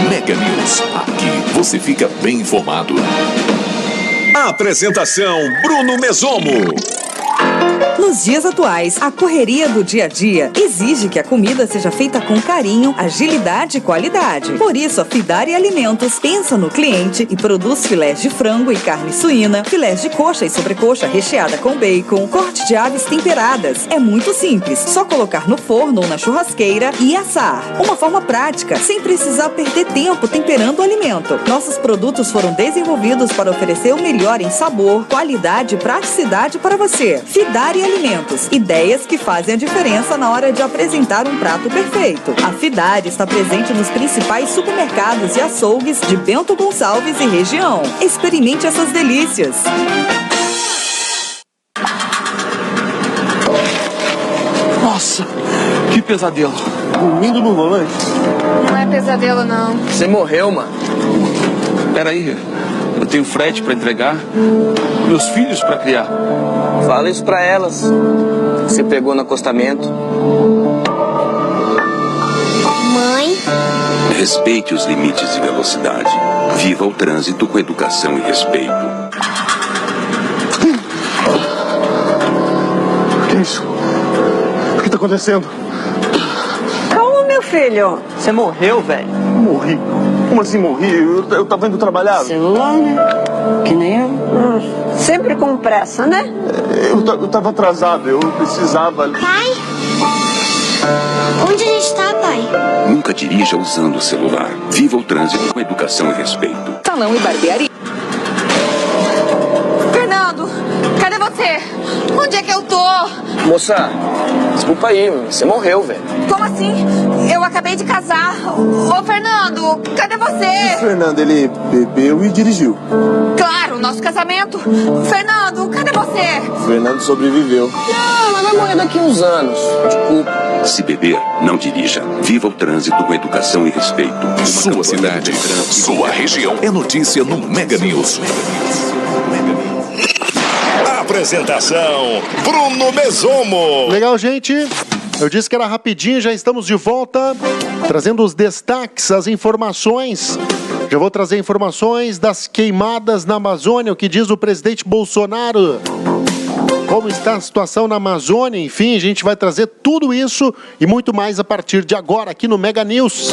Mega News, aqui você fica bem informado. Apresentação Bruno Mesomo. Nos dias atuais, a correria do dia a dia exige que a comida seja feita com carinho, agilidade e qualidade. Por isso, a Fidari Alimentos pensa no cliente e produz filés de frango e carne suína, filés de coxa e sobrecoxa recheada com bacon, corte de aves temperadas. É muito simples, só colocar no forno ou na churrasqueira e assar. Uma forma prática, sem precisar perder tempo temperando o alimento. Nossos produtos foram desenvolvidos para oferecer o melhor em sabor, qualidade e praticidade para você. Fidari Alimentos, ideias que fazem a diferença na hora de apresentar um prato perfeito. A Fidari está presente nos principais supermercados e açougues de Bento Gonçalves e região. Experimente essas delícias. Nossa, que pesadelo. Dormindo no volante? Não é pesadelo, não. Você morreu, mano. Peraí, eu tenho frete pra entregar, meus filhos pra criar. Fala isso pra elas. Você pegou no acostamento. Mãe? Respeite os limites de velocidade. Viva o trânsito com educação e respeito. O que é isso? O que tá acontecendo? Calma, meu filho. Você morreu, velho. Morri? Como assim morri? Eu tava indo trabalhar. Celular, né? Que nem eu. Sempre com pressa, né? Eu tava atrasado, eu precisava... Pai? Onde a gente tá, pai? Nunca dirija usando o celular. Viva o trânsito com educação e respeito. Salão e barbearia. Fernando, cadê você? Onde é que eu tô? Moça, desculpa aí, você morreu, velho. Como assim? Eu acabei de casar. Ô, Fernando, cadê você? O Fernando, ele bebeu e dirigiu. Claro, nosso casamento. Fernando, cadê você? O Fernando sobreviveu. Não, mas vai morrer daqui uns anos. Desculpa. Se beber, não dirija. Viva o trânsito com educação e respeito. Sua cidade, sua região. É notícia no Mega News. Apresentação Bruno Mesomo. Legal, gente. Eu disse que era rapidinho, já estamos de volta, trazendo os destaques, as informações. Já vou trazer informações das queimadas na Amazônia, o que diz o presidente Bolsonaro. Como está a situação na Amazônia, enfim, a gente vai trazer tudo isso e muito mais a partir de agora aqui no Mega News.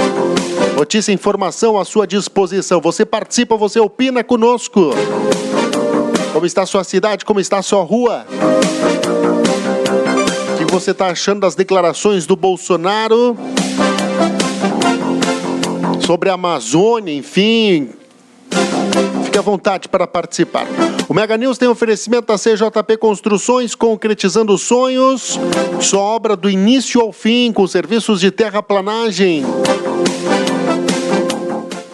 Notícia e informação à sua disposição. Você participa, você opina conosco. Como está a sua cidade, como está a sua rua? O que você está achando das declarações do Bolsonaro sobre a Amazônia, enfim? Fique à vontade para participar. O Mega News tem oferecimento da CJP Construções, concretizando sonhos. Sua obra do início ao fim, com serviços de terraplanagem.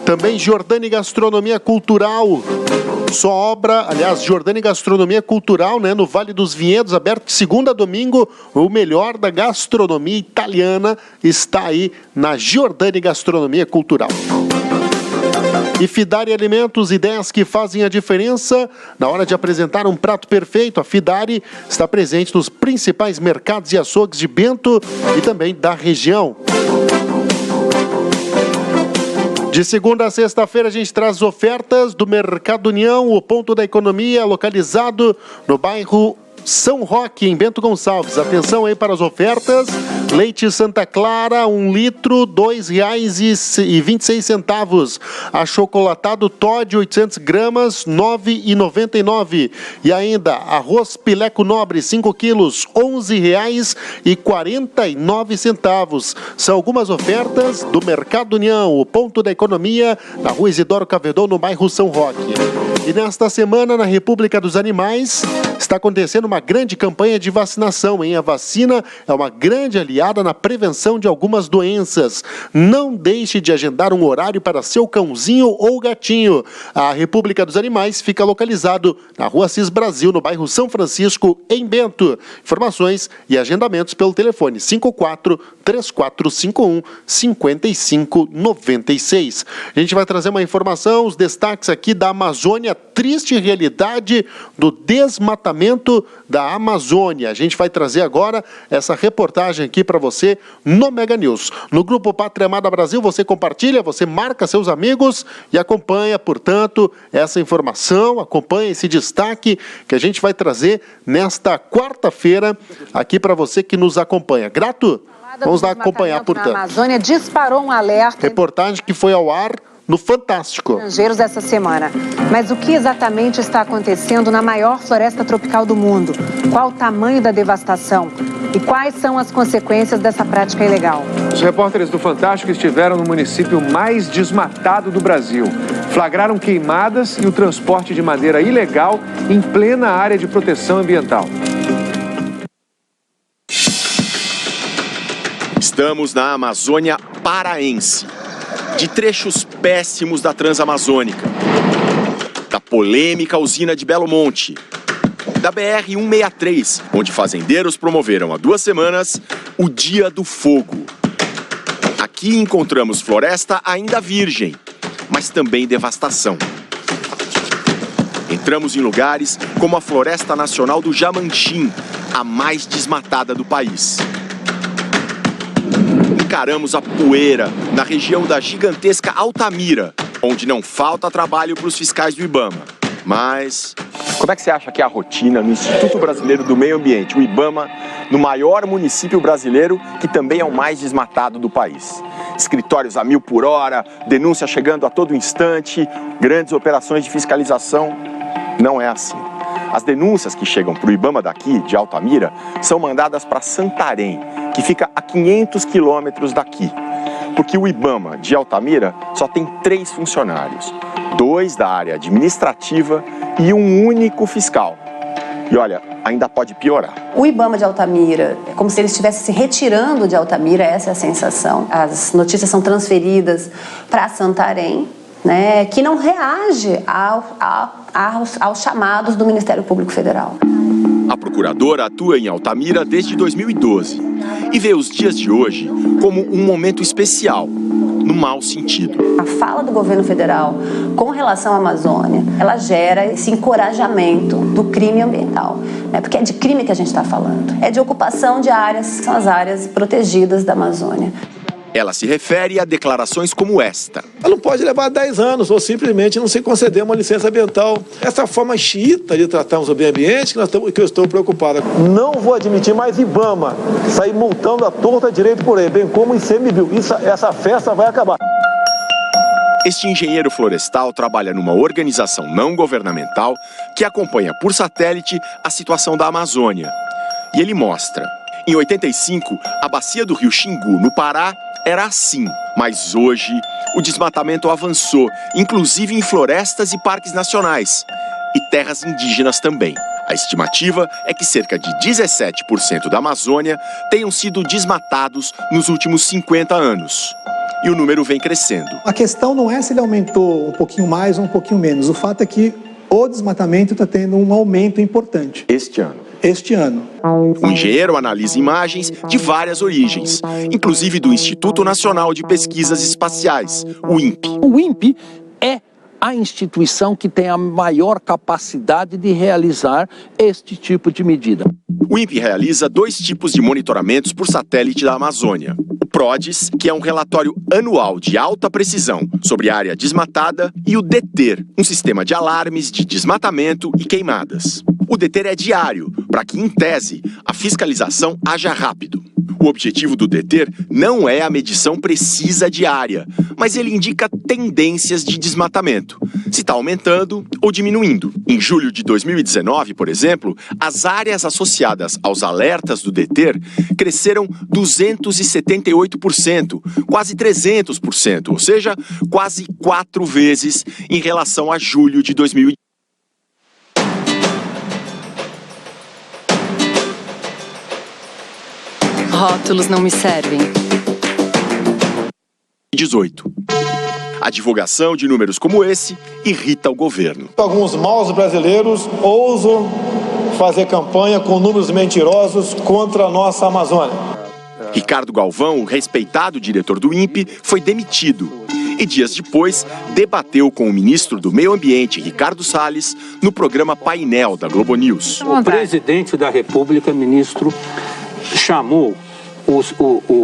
Também Giordani Gastronomia Cultural. Sua obra, aliás, Giordani Gastronomia Cultural, né, no Vale dos Vinhedos, aberto de segunda a domingo. O melhor da gastronomia italiana está aí na Giordani Gastronomia Cultural. E Fidari Alimentos, ideias que fazem a diferença na hora de apresentar um prato perfeito. A Fidari está presente nos principais mercados e açougues de Bento e também da região. De segunda a sexta-feira a gente traz ofertas do Mercado União, o ponto da economia localizado no bairro São Roque, em Bento Gonçalves. Atenção aí para as ofertas. Leite Santa Clara, 1 litro, R$ 2,26. Achocolatado Toddy, 800 gramas, R$ 9,99. E ainda, arroz Pileco Nobre, 5 quilos, R$ 11,49. São algumas ofertas do Mercado União, o ponto da economia, na rua Isidoro Cavedon, no bairro São Roque. E nesta semana, na República dos Animais, está acontecendo uma grande campanha de vacinação, hein? A vacina é uma grande aliada na prevenção de algumas doenças. Não deixe de agendar um horário para seu cãozinho ou gatinho. A República dos Animais fica localizado na Rua Assis Brasil, no bairro São Francisco, em Bento. Informações e agendamentos pelo telefone 54-3451-5596. A gente vai trazer uma informação, os destaques aqui da Amazônia, triste realidade do desmatamento da Amazônia. A gente vai trazer agora essa reportagem aqui para você no Mega News. No Grupo Pátria Amada Brasil, você compartilha, você marca seus amigos e acompanha, portanto, essa informação, acompanha esse destaque que a gente vai trazer nesta quarta-feira aqui para você que nos acompanha. Grato? Vamos lá acompanhar, portanto. A Amazônia disparou um alerta. Reportagem que foi ao ar no Fantástico. Estrangeiros essa semana. Mas o que exatamente está acontecendo na maior floresta tropical do mundo? Qual o tamanho da devastação? E quais são as consequências dessa prática ilegal? Os repórteres do Fantástico estiveram no município mais desmatado do Brasil. Flagraram queimadas e o transporte de madeira ilegal em plena área de proteção ambiental. Estamos na Amazônia paraense. De trechos péssimos da Transamazônica, da polêmica usina de Belo Monte, da BR-163, onde fazendeiros promoveram há 2 semanas o Dia do Fogo. Aqui encontramos floresta ainda virgem, mas também devastação. Entramos em lugares como a Floresta Nacional do Jamanchim, a mais desmatada do país. Encaramos a poeira na região da gigantesca Altamira, onde não falta trabalho para os fiscais do IBAMA. Mas como é que você acha que é a rotina no Instituto Brasileiro do Meio Ambiente, o IBAMA, no maior município brasileiro, que também é o mais desmatado do país? Escritórios a 1000 por hora, denúncia chegando a todo instante, grandes operações de fiscalização. Não é assim. As denúncias que chegam para o IBAMA daqui, de Altamira, são mandadas para Santarém, que fica a 500 quilômetros daqui. Porque o IBAMA de Altamira só tem 3 funcionários, 2 da área administrativa e um único fiscal. E olha, ainda pode piorar. O IBAMA de Altamira, é como se ele estivesse se retirando de Altamira, essa é a sensação. As notícias são transferidas para Santarém, né, que não reage aos chamados do Ministério Público Federal. A procuradora atua em Altamira desde 2012 e vê os dias de hoje como um momento especial, no mau sentido. A fala do governo federal com relação à Amazônia, ela gera esse encorajamento do crime ambiental, né? Porque é de crime que a gente está falando, é de ocupação de áreas, são as áreas protegidas da Amazônia. Ela se refere a declarações como esta. Ela não pode levar 10 anos ou simplesmente não se conceder uma licença ambiental. Essa forma xiita de tratarmos o meio ambiente que eu estou preocupado. Não vou admitir mais IBAMA sair multando a torta direito por aí, bem como ICMBio. Essa festa vai acabar. Este engenheiro florestal trabalha numa organização não governamental que acompanha por satélite a situação da Amazônia. E ele mostra. Em 85, a bacia do rio Xingu, no Pará, era assim. Mas hoje, o desmatamento avançou, inclusive em florestas e parques nacionais. E terras indígenas também. A estimativa é que cerca de 17% da Amazônia tenham sido desmatados nos últimos 50 anos. E o número vem crescendo. A questão não é se ele aumentou um pouquinho mais ou um pouquinho menos. O fato é que o desmatamento está tendo um aumento importante. Este ano. O engenheiro analisa imagens de várias origens, inclusive do Instituto Nacional de Pesquisas Espaciais, o INPE. O INPE é a instituição que tem a maior capacidade de realizar este tipo de medida. O INPE realiza 2 tipos de monitoramentos por satélite da Amazônia. O PRODES, que é um relatório anual de alta precisão sobre a área desmatada, e o DETER, um sistema de alarmes de desmatamento e queimadas. O DETER é diário, para que, em tese, a fiscalização haja rápido. O objetivo do DETER não é a medição precisa diária, mas ele indica tendências de desmatamento, se está aumentando ou diminuindo. Em julho de 2019, por exemplo, as áreas associadas aos alertas do DETER cresceram 278%, quase 300%, ou seja, quase 4 vezes em relação a julho de 2019. Rótulos não me servem. 18. A divulgação de números como esse irrita o governo. Alguns maus brasileiros ousam fazer campanha com números mentirosos contra a nossa Amazônia. Ricardo Galvão, o respeitado diretor do INPE, foi demitido. E dias depois, debateu com o ministro do Meio Ambiente, Ricardo Salles, no programa Painel da Globo News. O presidente da República, ministro, chamou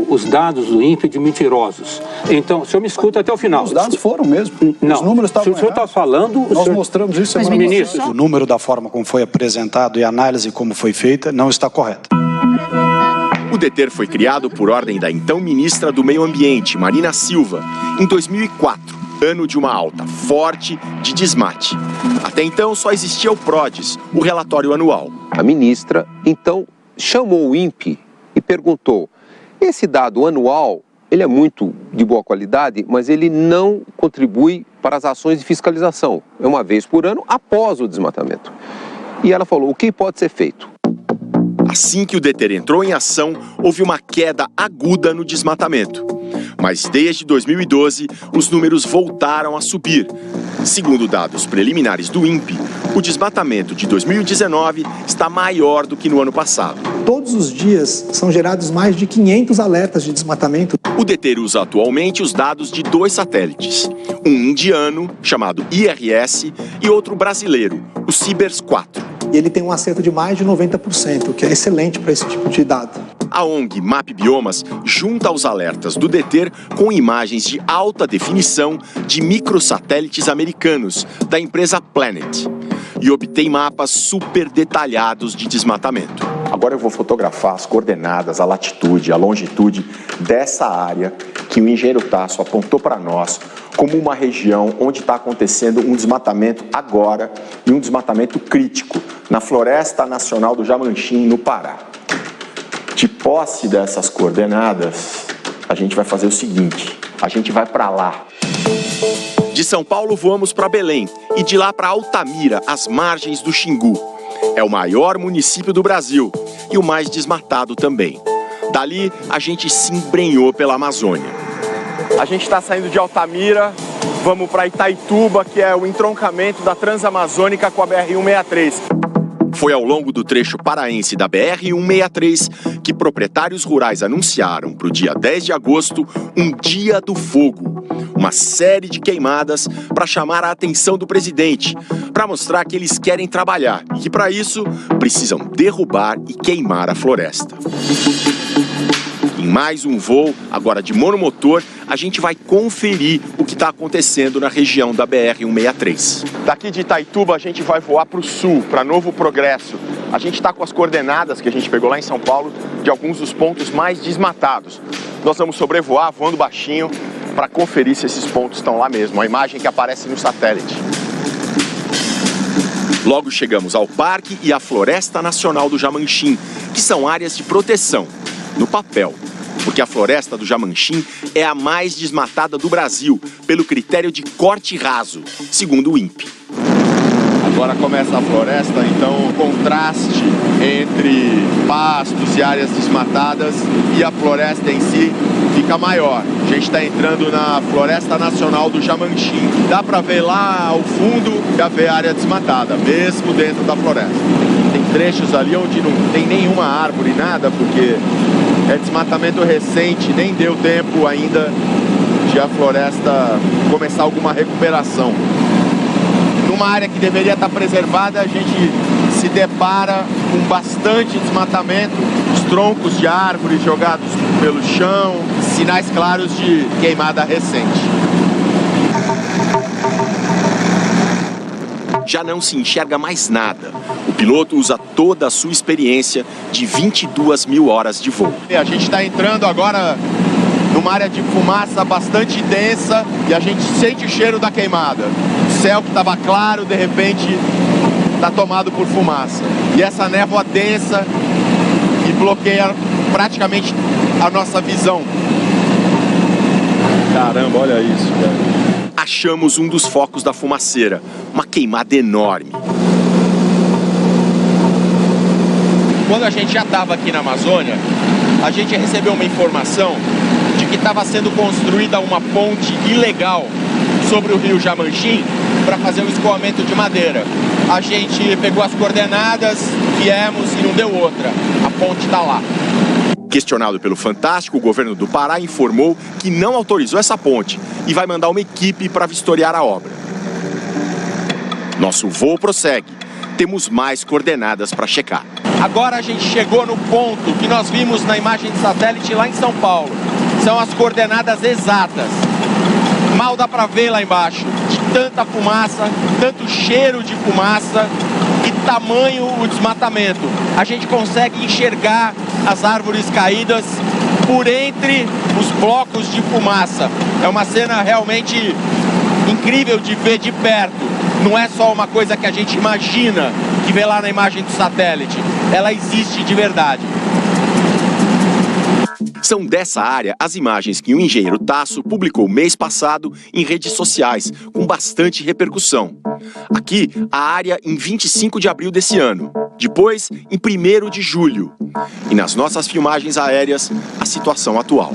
os dados do INPE de mentirosos. Então, o senhor me escuta até o final. Os dados foram mesmo. Não. Os números estavam errados. Se o senhor está falando... Nós mostramos isso semana ministro. O número da forma como foi apresentado e a análise como foi feita não está correta. O DETER foi criado por ordem da então ministra do Meio Ambiente, Marina Silva, em 2004, ano de uma alta forte de desmate. Até então só existia o PRODES, o relatório anual. A ministra, então, chamou o INPE e perguntou: esse dado anual, ele é muito de boa qualidade, mas ele não contribui para as ações de fiscalização. É uma vez por ano, após o desmatamento. E ela falou: o que pode ser feito? Assim que o DETER entrou em ação, houve uma queda aguda no desmatamento. Mas desde 2012, os números voltaram a subir. Segundo dados preliminares do INPE, o desmatamento de 2019 está maior do que no ano passado. Todos os dias são gerados mais de 500 alertas de desmatamento. O DETER usa atualmente os dados de 2 satélites. Um indiano, chamado IRS, e outro brasileiro, o Cibers 4. E ele tem um acerto de mais de 90%, o que é excelente para esse tipo de dado. A ONG Map Biomas junta os alertas do DETER com imagens de alta definição de microsatélites americanos da empresa Planet e obtém mapas super detalhados de desmatamento. Agora eu vou fotografar as coordenadas, a latitude, a longitude dessa área que o engenheiro Tasso apontou para nós como uma região onde está acontecendo um desmatamento agora e um desmatamento crítico na Floresta Nacional do Jamanchim, no Pará. De posse dessas coordenadas, a gente vai fazer o seguinte: a gente vai para lá. De São Paulo voamos para Belém e de lá para Altamira, às margens do Xingu. É o maior município do Brasil e o mais desmatado também. Dali, a gente se embrenhou pela Amazônia. A gente está saindo de Altamira, vamos para Itaituba, que é o entroncamento da Transamazônica com a BR-163. Foi ao longo do trecho paraense da BR-163 que proprietários rurais anunciaram para o dia 10 de agosto um Dia do Fogo. Uma série de queimadas para chamar a atenção do presidente, para mostrar que eles querem trabalhar e que, para isso, precisam derrubar e queimar a floresta. Em mais um voo, agora de monomotor, a gente vai conferir o que está acontecendo na região da BR-163. Daqui de Itaituba a gente vai voar para o sul, para Novo Progresso. A gente está com as coordenadas que a gente pegou lá em São Paulo de alguns dos pontos mais desmatados. Nós vamos sobrevoar voando baixinho para conferir se esses pontos estão lá mesmo, a imagem que aparece no satélite. Logo chegamos ao Parque e à Floresta Nacional do Jamanchim, que são áreas de proteção, no papel, porque a Floresta do Jamanchim é a mais desmatada do Brasil, pelo critério de corte raso, segundo o INPE. Agora começa a floresta, então o contraste entre pastos e áreas desmatadas e a floresta em si fica maior. A gente está entrando na Floresta Nacional do Jamanchim. Dá para ver lá ao fundo e ver a área desmatada, mesmo dentro da floresta. Tem trechos ali onde não tem nenhuma árvore, nada, porque é desmatamento recente, nem deu tempo ainda de a floresta começar alguma recuperação. numa área que deveria estar preservada, a gente se depara com bastante desmatamento, os troncos de árvores jogados pelo chão, sinais claros de queimada recente. Já não se enxerga mais nada. O piloto usa toda a sua experiência de 22 mil horas de voo. A gente está entrando agora numa área de fumaça bastante densa e a gente sente o cheiro da queimada. O céu que estava claro, de repente, está tomado por fumaça. E essa névoa densa que bloqueia praticamente a nossa visão. Caramba, olha isso, cara. Achamos um dos focos da fumaceira, uma queimada enorme. Quando a gente já estava aqui na Amazônia, a gente recebeu uma informação de que estava sendo construída uma ponte ilegal sobre o rio Jamanchim para fazer o escoamento de madeira. A gente pegou as coordenadas, viemos e não deu outra. A ponte está lá. Questionado pelo Fantástico, o governo do Pará informou que não autorizou essa ponte e vai mandar uma equipe para vistoriar a obra. Nosso voo prossegue. Temos mais coordenadas para checar. Agora a gente chegou no ponto que nós vimos na imagem de satélite lá em São Paulo. São as coordenadas exatas. Mal dá para ver lá embaixo, de tanta fumaça, tanto cheiro de fumaça e tamanho o desmatamento. A gente consegue enxergar as árvores caídas por entre os blocos de fumaça. É uma cena realmente incrível de ver de perto. Não é só uma coisa que a gente imagina, que vê lá na imagem do satélite. Ela existe de verdade. São dessa área as imagens que o engenheiro Tasso publicou mês passado em redes sociais, com bastante repercussão. Aqui, a área em 25 de abril desse ano. Depois, em 1º de julho. E nas nossas filmagens aéreas, a situação atual.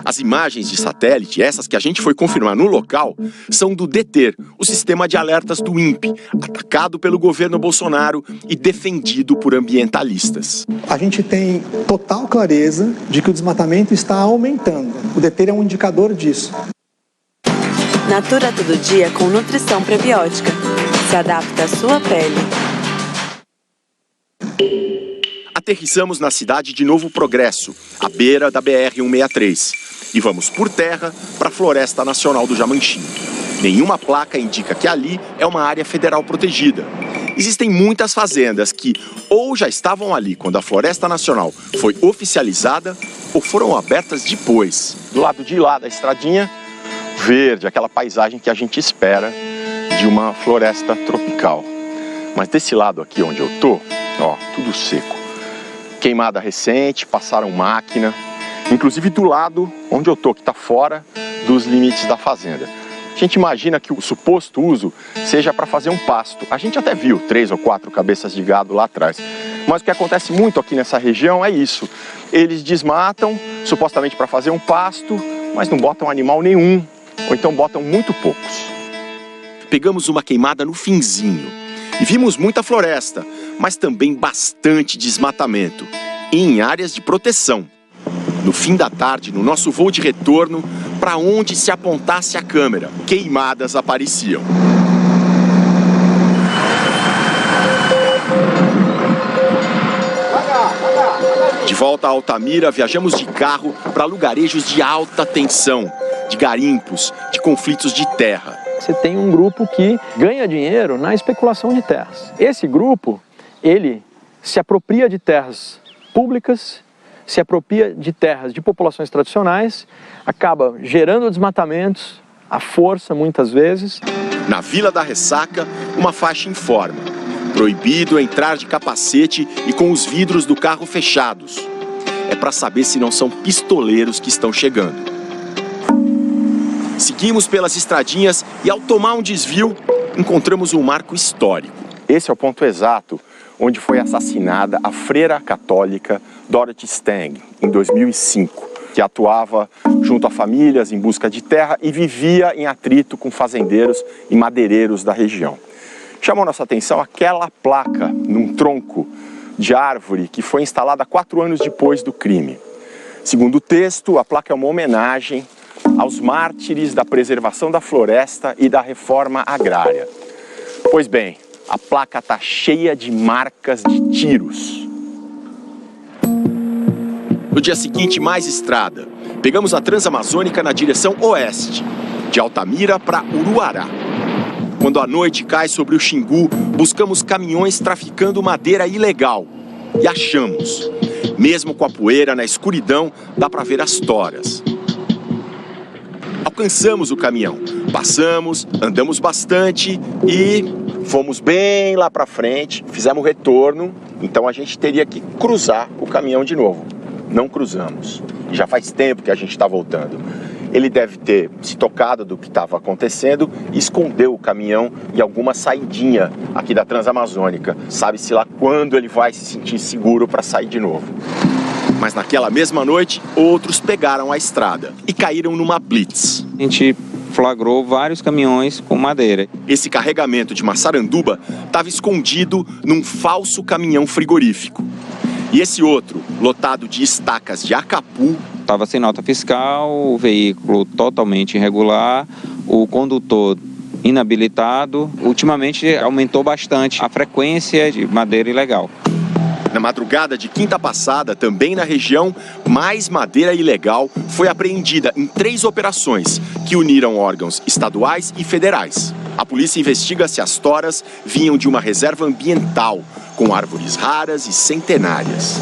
As imagens de satélite, essas que a gente foi confirmar no local, são do DETER, o sistema de alertas do INPE, atacado pelo governo Bolsonaro e defendido por ambientalistas. A gente tem total clareza de que o desmatamento está aumentando. O DETER é um indicador disso. Natura Todo Dia com nutrição prebiótica. Se adapta à sua pele. Aterrissamos na cidade de Novo Progresso, à beira da BR-163, e vamos por terra para a Floresta Nacional do Jamanchim. Nenhuma placa indica que ali é uma área federal protegida. Existem muitas fazendas que ou já estavam ali quando a Floresta Nacional foi oficializada ou foram abertas depois. Do lado de lá da estradinha, verde, aquela paisagem que a gente espera de uma floresta tropical. Mas desse lado aqui onde eu tô, ó, tudo seco. Queimada recente, passaram máquina, inclusive do lado onde eu tô, que está fora dos limites da fazenda. A gente imagina que o suposto uso seja para fazer um pasto. A gente até viu 3 ou 4 cabeças de gado lá atrás. Mas o que acontece muito aqui nessa região é isso. Eles desmatam, supostamente para fazer um pasto, mas não botam animal nenhum, ou então botam muito poucos. Pegamos uma queimada no finzinho e vimos muita floresta, mas também bastante desmatamento, e em áreas de proteção. No fim da tarde, no nosso voo de retorno, para onde se apontasse a câmera, queimadas apareciam. De volta a Altamira, viajamos de carro para lugarejos de alta tensão, de garimpos, de conflitos de terra. Você tem um grupo que ganha dinheiro na especulação de terras. Esse grupo, ele se apropria de terras públicas, se apropria de terras de populações tradicionais, acaba gerando desmatamentos, à força muitas vezes. Na Vila da Ressaca, uma faixa informa: proibido entrar de capacete e com os vidros do carro fechados. É para saber se não são pistoleiros que estão chegando. Seguimos pelas estradinhas e, ao tomar um desvio, encontramos um marco histórico. Esse é o ponto exato onde foi assassinada a freira católica Dorothy Stang, em 2005, que atuava junto a famílias em busca de terra e vivia em atrito com fazendeiros e madeireiros da região. Chamou nossa atenção aquela placa num tronco de árvore que foi instalada 4 anos depois do crime. Segundo o texto, a placa é uma homenagem aos mártires da preservação da floresta e da reforma agrária. Pois bem, a placa está cheia de marcas de tiros. No dia seguinte, mais estrada. Pegamos a Transamazônica na direção oeste, de Altamira para Uruará. Quando a noite cai sobre o Xingu, buscamos caminhões traficando madeira ilegal. E achamos. Mesmo com a poeira na escuridão, dá para ver as toras. Alcançamos o caminhão, passamos, andamos bastante e fomos bem lá para frente, fizemos o retorno, então a gente teria que cruzar o caminhão de novo. Não cruzamos. Já faz tempo que a gente está voltando. Ele deve ter se tocado do que estava acontecendo e escondeu o caminhão em alguma saidinha aqui da Transamazônica. Sabe-se lá quando ele vai se sentir seguro para sair de novo. Mas naquela mesma noite, outros pegaram a estrada e caíram numa blitz. A gente flagrou vários caminhões com madeira. Esse carregamento de Massaranduba estava escondido num falso caminhão frigorífico. E esse outro, lotado de estacas de acapu, estava sem nota fiscal, o veículo totalmente irregular, o condutor inabilitado. Ultimamente aumentou bastante a frequência de madeira ilegal. Na madrugada de quinta passada, também na região, mais madeira ilegal foi apreendida em 3 operações que uniram órgãos estaduais e federais. A polícia investiga se as toras vinham de uma reserva ambiental, com árvores raras e centenárias.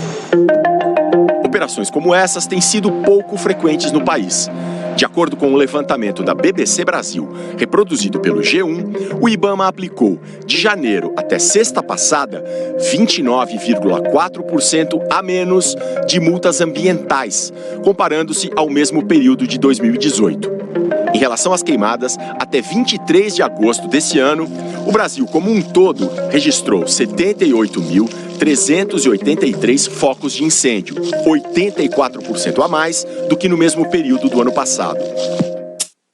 Operações como essas têm sido pouco frequentes no país. De acordo com o levantamento da BBC Brasil, reproduzido pelo G1, o IBAMA aplicou, de janeiro até sexta passada, 29,4% a menos de multas ambientais, comparando-se ao mesmo período de 2018. Em relação às queimadas, até 23 de agosto desse ano, o Brasil como um todo registrou 78.383 focos de incêndio, 84% a mais do que no mesmo período do ano passado.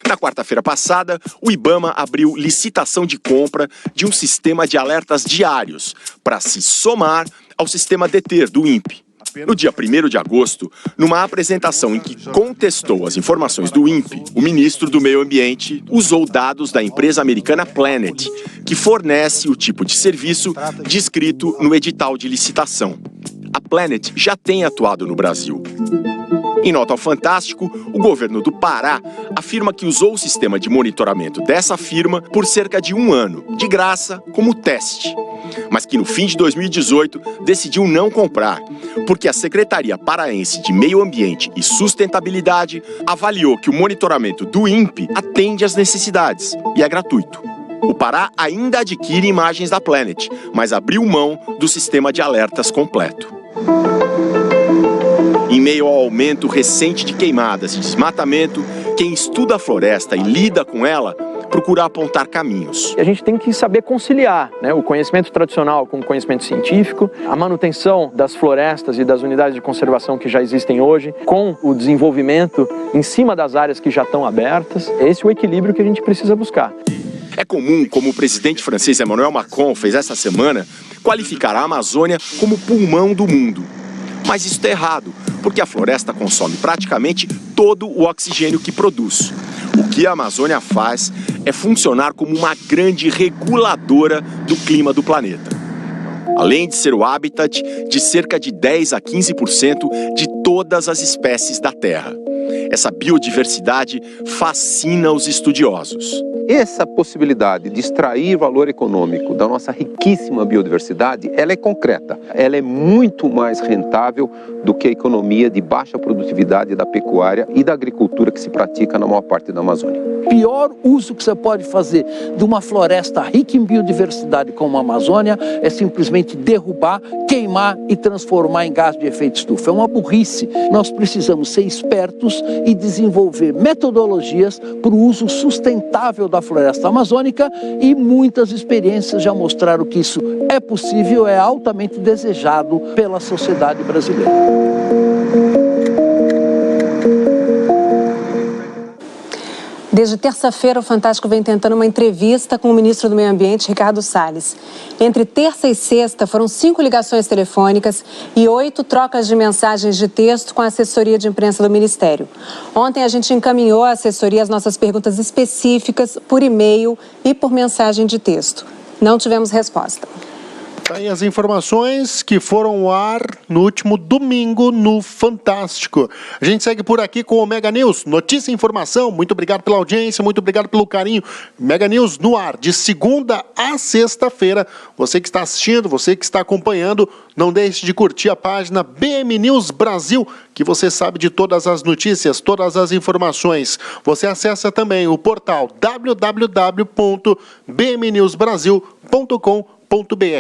Na quarta-feira passada, o IBAMA abriu licitação de compra de um sistema de alertas diários para se somar ao sistema DETER do INPE. No dia 1º de agosto, numa apresentação em que contestou as informações do INPE, o ministro do Meio Ambiente usou dados da empresa americana Planet, que fornece o tipo de serviço descrito no edital de licitação. A Planet já tem atuado no Brasil. Em nota ao Fantástico, o governo do Pará afirma que usou o sistema de monitoramento dessa firma por cerca de 1 ano, de graça, como teste. Mas que no fim de 2018 decidiu não comprar, porque a Secretaria Paraense de Meio Ambiente e Sustentabilidade avaliou que o monitoramento do INPE atende às necessidades e é gratuito. O Pará ainda adquire imagens da Planet, mas abriu mão do sistema de alertas completo. Em meio ao aumento recente de queimadas e desmatamento, quem estuda a floresta e lida com ela procura apontar caminhos. A gente tem que saber conciliar, né, o conhecimento tradicional com o conhecimento científico, a manutenção das florestas e das unidades de conservação que já existem hoje, com o desenvolvimento em cima das áreas que já estão abertas. Esse é o equilíbrio que a gente precisa buscar. É comum, como o presidente francês Emmanuel Macron fez essa semana, qualificar a Amazônia como pulmão do mundo. Mas isso está errado, porque a floresta consome praticamente todo o oxigênio que produz. O que a Amazônia faz é funcionar como uma grande reguladora do clima do planeta. Além de ser o habitat de cerca de 10 a 15% de todas as espécies da Terra. Essa biodiversidade fascina os estudiosos. Essa possibilidade de extrair valor econômico da nossa riquíssima biodiversidade, ela é concreta. Ela é muito mais rentável do que a economia de baixa produtividade da pecuária e da agricultura que se pratica na maior parte da Amazônia. O pior uso que você pode fazer de uma floresta rica em biodiversidade como a Amazônia é simplesmente derrubar, queimar e transformar em gás de efeito estufa. É uma burrice. Nós precisamos ser espertos e desenvolver metodologias para o uso sustentável da floresta amazônica e muitas experiências já mostraram que isso é possível, é altamente desejado pela sociedade brasileira. Desde terça-feira, o Fantástico vem tentando uma entrevista com o ministro do Meio Ambiente, Ricardo Salles. Entre terça e sexta, foram 5 ligações telefônicas e 8 trocas de mensagens de texto com a assessoria de imprensa do Ministério. Ontem, a gente encaminhou à assessoria as nossas perguntas específicas por e-mail e por mensagem de texto. não tivemos resposta. Aí as informações que foram ao ar no último domingo no Fantástico. A gente segue por aqui com o Mega News, notícia e informação. Muito obrigado pela audiência, muito obrigado pelo carinho. Mega News no ar, de segunda a sexta-feira. Você que está assistindo, você que está acompanhando, não deixe de curtir a página BM News Brasil, que você sabe de todas as notícias, todas as informações. Você acessa também o portal www.bmnewsbrasil.com.br.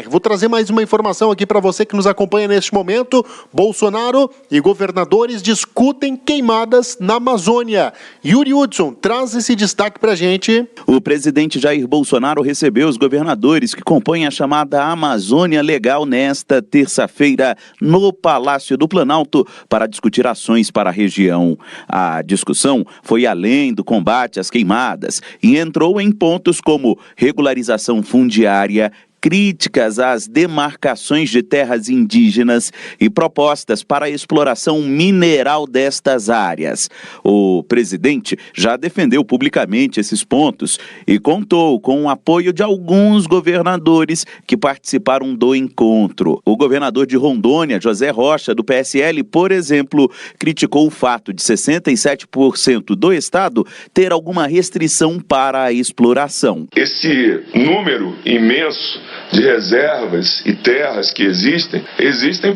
Vou trazer mais uma informação aqui para você que nos acompanha neste momento. Bolsonaro e governadores discutem queimadas na Amazônia. Yuri Hudson traz esse destaque para a gente. O presidente Jair Bolsonaro recebeu os governadores que compõem a chamada Amazônia Legal nesta terça-feira no Palácio do Planalto para discutir ações para a região. A discussão foi além do combate às queimadas e entrou em pontos como regularização fundiária, críticas às demarcações de terras indígenas e propostas para a exploração mineral destas áreas. O presidente já defendeu publicamente esses pontos e contou com o apoio de alguns governadores que participaram do encontro. O governador de Rondônia, José Rocha, do PSL, por exemplo, criticou o fato de 67% do estado ter alguma restrição para a exploração. Esse número imenso de reservas e terras que existem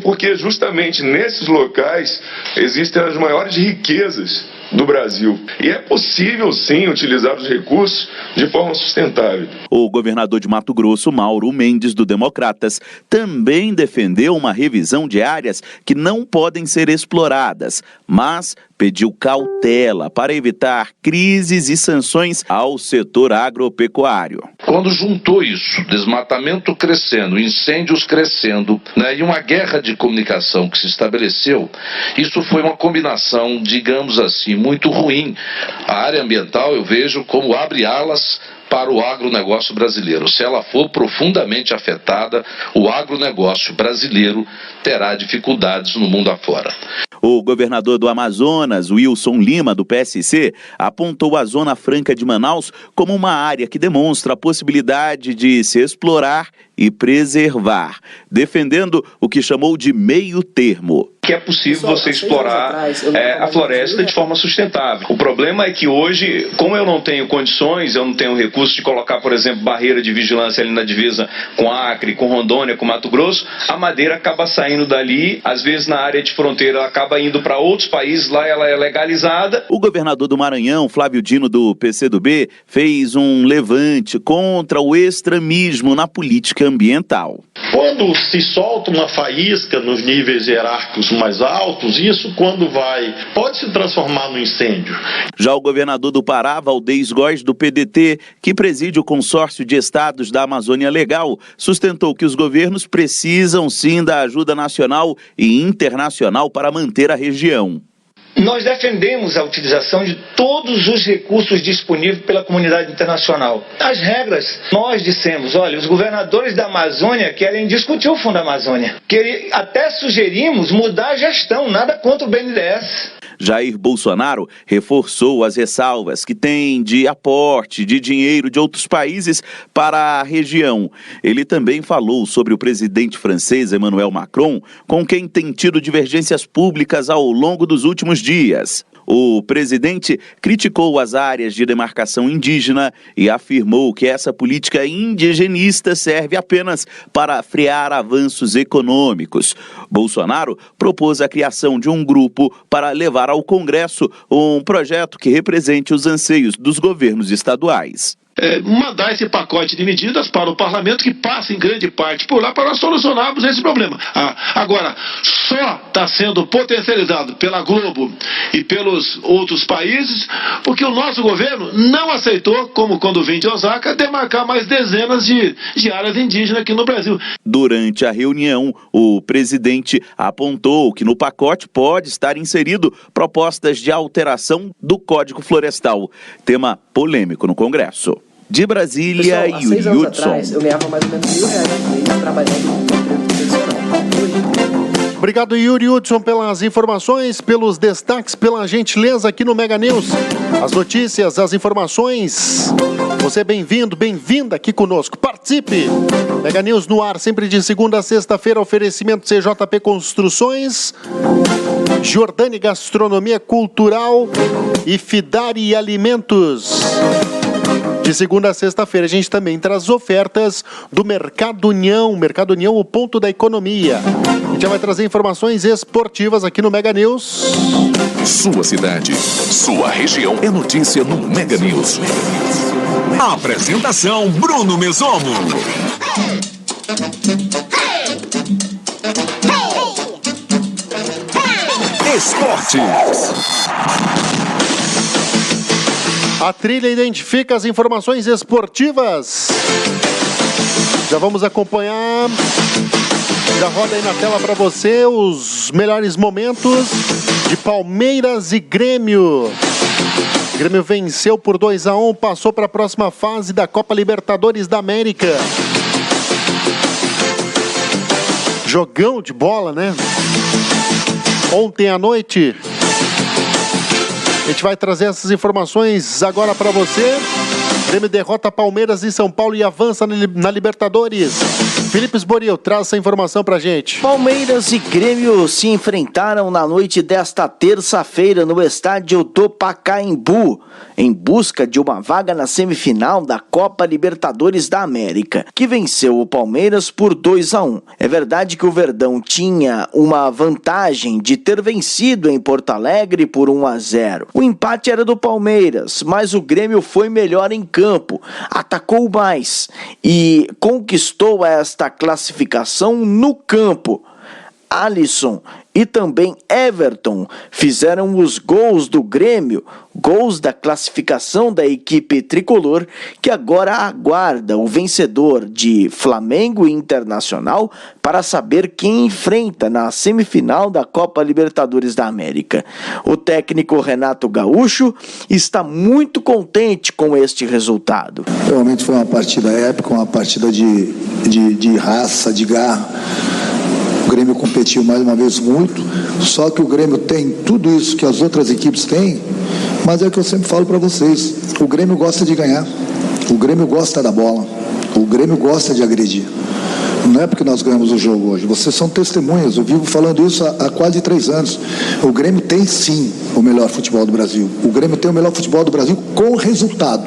porque justamente nesses locais existem as maiores riquezas do Brasil. E é possível, sim, utilizar os recursos de forma sustentável. O governador de Mato Grosso, Mauro Mendes, do Democratas, também defendeu uma revisão de áreas que não podem ser exploradas, mas pediu cautela para evitar crises e sanções ao setor agropecuário. Quando juntou isso, desmatamento crescendo, incêndios crescendo, e uma guerra de comunicação que se estabeleceu, isso foi uma combinação, digamos assim, muito ruim. A área ambiental eu vejo como abre alas para o agronegócio brasileiro. Se ela for profundamente afetada, o agronegócio brasileiro terá dificuldades no mundo afora. O governador do Amazonas, Wilson Lima, do PSC, apontou a Zona Franca de Manaus como uma área que demonstra a possibilidade de se explorar e preservar, defendendo o que chamou de meio termo. Que é possível você explorar a floresta de forma sustentável. O problema é que hoje, como eu não tenho condições, eu não tenho recursos de colocar, por exemplo, barreira de vigilância ali na divisa com Acre, com Rondônia, com Mato Grosso, a madeira acaba saindo dali, às vezes na área de fronteira ela acaba indo para outros países, lá ela é legalizada. O governador do Maranhão, Flávio Dino, do PCdoB, fez um levante contra o extremismo na política ambiental. Quando se solta uma faísca nos níveis hierárquicos mais altos, isso pode se transformar no incêndio. Já o governador do Pará, Valdez Góes, do PDT, que preside o consórcio de estados da Amazônia Legal, sustentou que os governos precisam sim da ajuda nacional e internacional para manter a região. Nós defendemos a utilização de todos os recursos disponíveis pela comunidade internacional. As regras, nós dissemos, olha, os governadores da Amazônia querem discutir o Fundo da Amazônia. Até sugerimos mudar a gestão, nada contra o BNDES. Jair Bolsonaro reforçou as ressalvas que tem de aporte de dinheiro de outros países para a região. Ele também falou sobre o presidente francês Emmanuel Macron, com quem tem tido divergências públicas ao longo dos últimos dias. O presidente criticou as áreas de demarcação indígena e afirmou que essa política indigenista serve apenas para frear avanços econômicos. Bolsonaro propôs a criação de um grupo para levar ao Congresso um projeto que represente os anseios dos governos estaduais. Mandar esse pacote de medidas para o parlamento que passa em grande parte por lá para nós solucionarmos esse problema. Agora, só está sendo potencializado pela Globo e pelos outros países porque o nosso governo não aceitou, como quando vem de Osaka, demarcar mais dezenas de áreas indígenas aqui no Brasil. Durante a reunião, o presidente apontou que no pacote pode estar inserido propostas de alteração do Código Florestal, tema polêmico no Congresso. De Brasília, Pessoal, Yuri Hudson. atrás, eu ganhava mais ou menos R$1.000 por mês trabalhando no emprego profissional. Hoje, Obrigado, Yuri Hudson, pelas informações, pelos destaques, pela gentileza aqui no Mega News. As notícias, as informações. Você é bem-vindo, bem-vinda aqui conosco. Participe! Mega News no ar, sempre de segunda a sexta-feira. Oferecimento CJP Construções, Jordani Gastronomia Cultural e Fidari Alimentos. De segunda a sexta-feira, a gente também traz ofertas do Mercado União. Mercado União, o ponto da economia. A gente já vai trazer informações esportivas aqui no Mega News. Sua cidade, sua região é notícia no Mega News. Apresentação Bruno Mesomo. Esportes. A trilha identifica as informações esportivas. Já vamos acompanhar. Já roda aí na tela para você os melhores momentos de Palmeiras e Grêmio. O Grêmio venceu por 2-1, passou para a próxima fase da Copa Libertadores da América. Jogão de bola, né? Ontem à noite. A gente vai trazer essas informações agora para você. Grêmio derrota Palmeiras e São Paulo e avança na Libertadores. Felipe Esboril traz essa informação pra gente. Palmeiras e Grêmio se enfrentaram na noite desta terça-feira no estádio do Pacaembu, em busca de uma vaga na semifinal da Copa Libertadores da América, que venceu o Palmeiras por 2-1. É verdade que o Verdão tinha uma vantagem de ter vencido em Porto Alegre por 1-0. O empate era do Palmeiras, mas o Grêmio foi melhor em campo, atacou mais e conquistou esta classificação no campo. Alisson e também Everton fizeram os gols do Grêmio, gols da classificação da equipe tricolor, que agora aguarda o vencedor de Flamengo e Internacional para saber quem enfrenta na semifinal da Copa Libertadores da América. O técnico Renato Gaúcho está muito contente com este resultado. Realmente foi uma partida épica, uma partida de raça, de garra. O Grêmio competiu mais uma vez muito, só que o Grêmio tem tudo isso que as outras equipes têm, mas é o que eu sempre falo para vocês, o Grêmio gosta de ganhar, o Grêmio gosta da bola, o Grêmio gosta de agredir. Não é porque nós ganhamos o jogo hoje, vocês são testemunhas, eu vivo falando isso há quase 3 anos. O Grêmio tem sim o melhor futebol do Brasil, o Grêmio tem o melhor futebol do Brasil com resultado.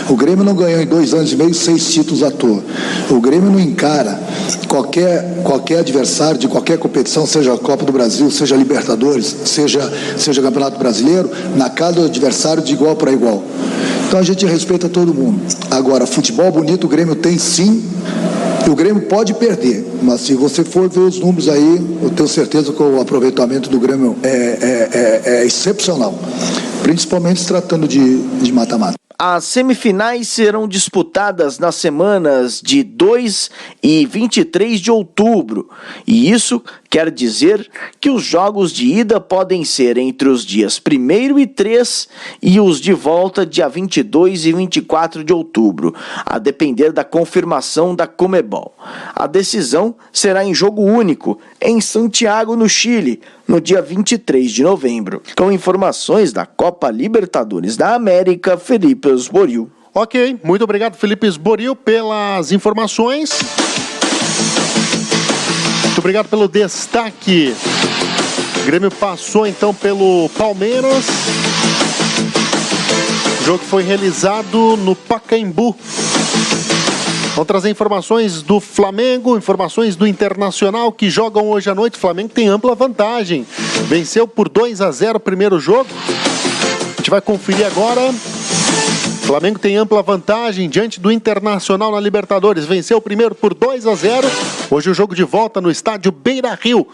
O Grêmio não ganhou em 2 anos e meio 6 títulos à toa. O Grêmio não encara qualquer adversário de qualquer competição, seja a Copa do Brasil, seja a Libertadores, seja Campeonato Brasileiro, na casa do adversário de igual para igual. Então a gente respeita todo mundo. Agora, futebol bonito o Grêmio tem sim. O Grêmio pode perder, mas se você for ver os números aí, eu tenho certeza que o aproveitamento do Grêmio é excepcional, principalmente se tratando de mata-mata. As semifinais serão disputadas nas semanas de 2 e 23 de outubro, e isso quer dizer que os jogos de ida podem ser entre os dias 1º e 3 e os de volta dia 22 e 24 de outubro, a depender da confirmação da Conmebol. A decisão será em jogo único, em Santiago, no Chile, no dia 23 de novembro. Com informações da Copa Libertadores da América, Felipe Esboril. Ok, muito obrigado, Felipe Esboril, pelas informações. Muito obrigado pelo destaque. O Grêmio passou então pelo Palmeiras. O jogo foi realizado no Pacaembu. Vamos trazer informações do Flamengo, informações do Internacional, que jogam hoje à noite. O Flamengo tem ampla vantagem. Venceu por 2-0 o primeiro jogo. A gente vai conferir agora. O Flamengo tem ampla vantagem diante do Internacional na Libertadores. Venceu o primeiro por 2-0. Hoje o jogo de volta no estádio Beira-Rio.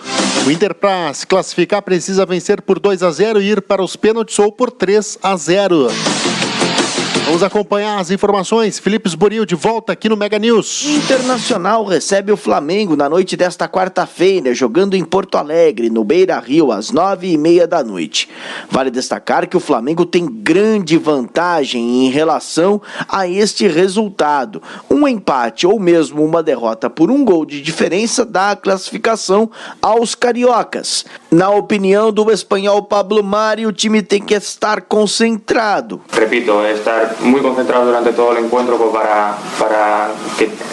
O Inter, para se classificar, precisa vencer por 2-0 e ir para os pênaltis ou por 3-0. Vamos acompanhar as informações. Felipe Esboril de volta aqui no Mega News. Internacional recebe o Flamengo na noite desta quarta-feira, jogando em Porto Alegre, no Beira-Rio, às 9h30 da noite. Vale destacar que o Flamengo tem grande vantagem em relação a este resultado. Um empate ou mesmo uma derrota por um gol de diferença dá a classificação aos cariocas. Na opinião do espanhol Pablo Mari, o time tem que estar concentrado. Repito, estar muy concentrado durante todo el encuentro para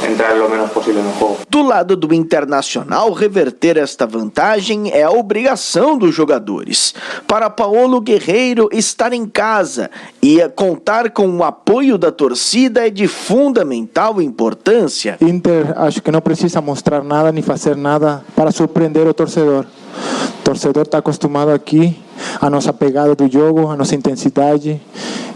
entrar lo menos posible no juego. Do lado do Internacional, reverter esta vantagem é a obrigação dos jogadores. Para Paulo Guerreiro, estar em casa e contar com o apoio da torcida é de fundamental importância. Inter acho que não precisa mostrar nada nem fazer nada para surpreender o torcedor. O torcedor está acostumado aqui à nossa pegada do jogo, à nossa intensidade.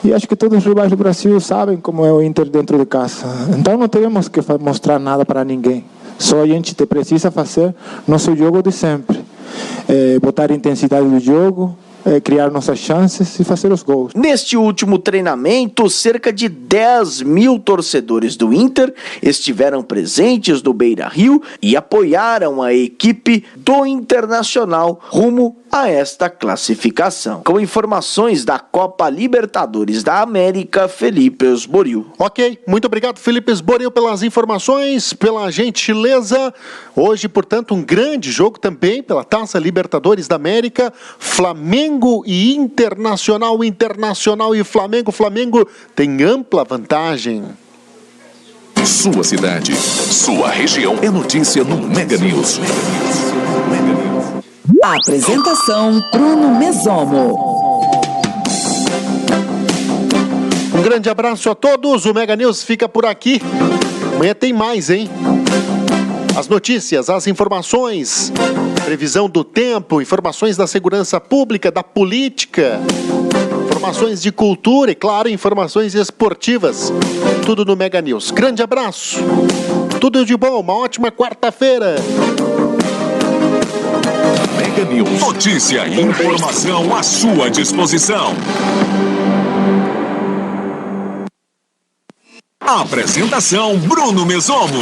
E acho que todos os rivais do Brasil sabem como é o Inter dentro de casa. Então não temos que mostrar nada para ninguém. Só a gente precisa fazer nosso jogo de sempre. Botar a intensidade do jogo, criar nossas chances e fazer os gols. Neste último treinamento, cerca de 10 mil torcedores do Inter estiveram presentes no Beira-Rio e apoiaram a equipe do Internacional rumo a esta classificação. Com informações da Copa Libertadores da América, Felipe Esboril. Ok, muito obrigado, Felipe Esboril, pelas informações, pela gentileza. Hoje, portanto, um grande jogo também pela Taça Libertadores da América. Flamengo e Internacional, Internacional e Flamengo. Flamengo tem ampla vantagem. Sua cidade, sua região é notícia no Mega News. Apresentação Bruno Mesomo. Um grande abraço a todos, o Mega News fica por aqui. Amanhã tem mais, hein? As notícias, as informações, previsão do tempo, informações da segurança pública, da política, informações de cultura e, claro, informações esportivas. Tudo no Mega News. Grande abraço, tudo de bom, uma ótima quarta-feira. Mega News. Notícia e informação à sua disposição. Apresentação Bruno Mesomo.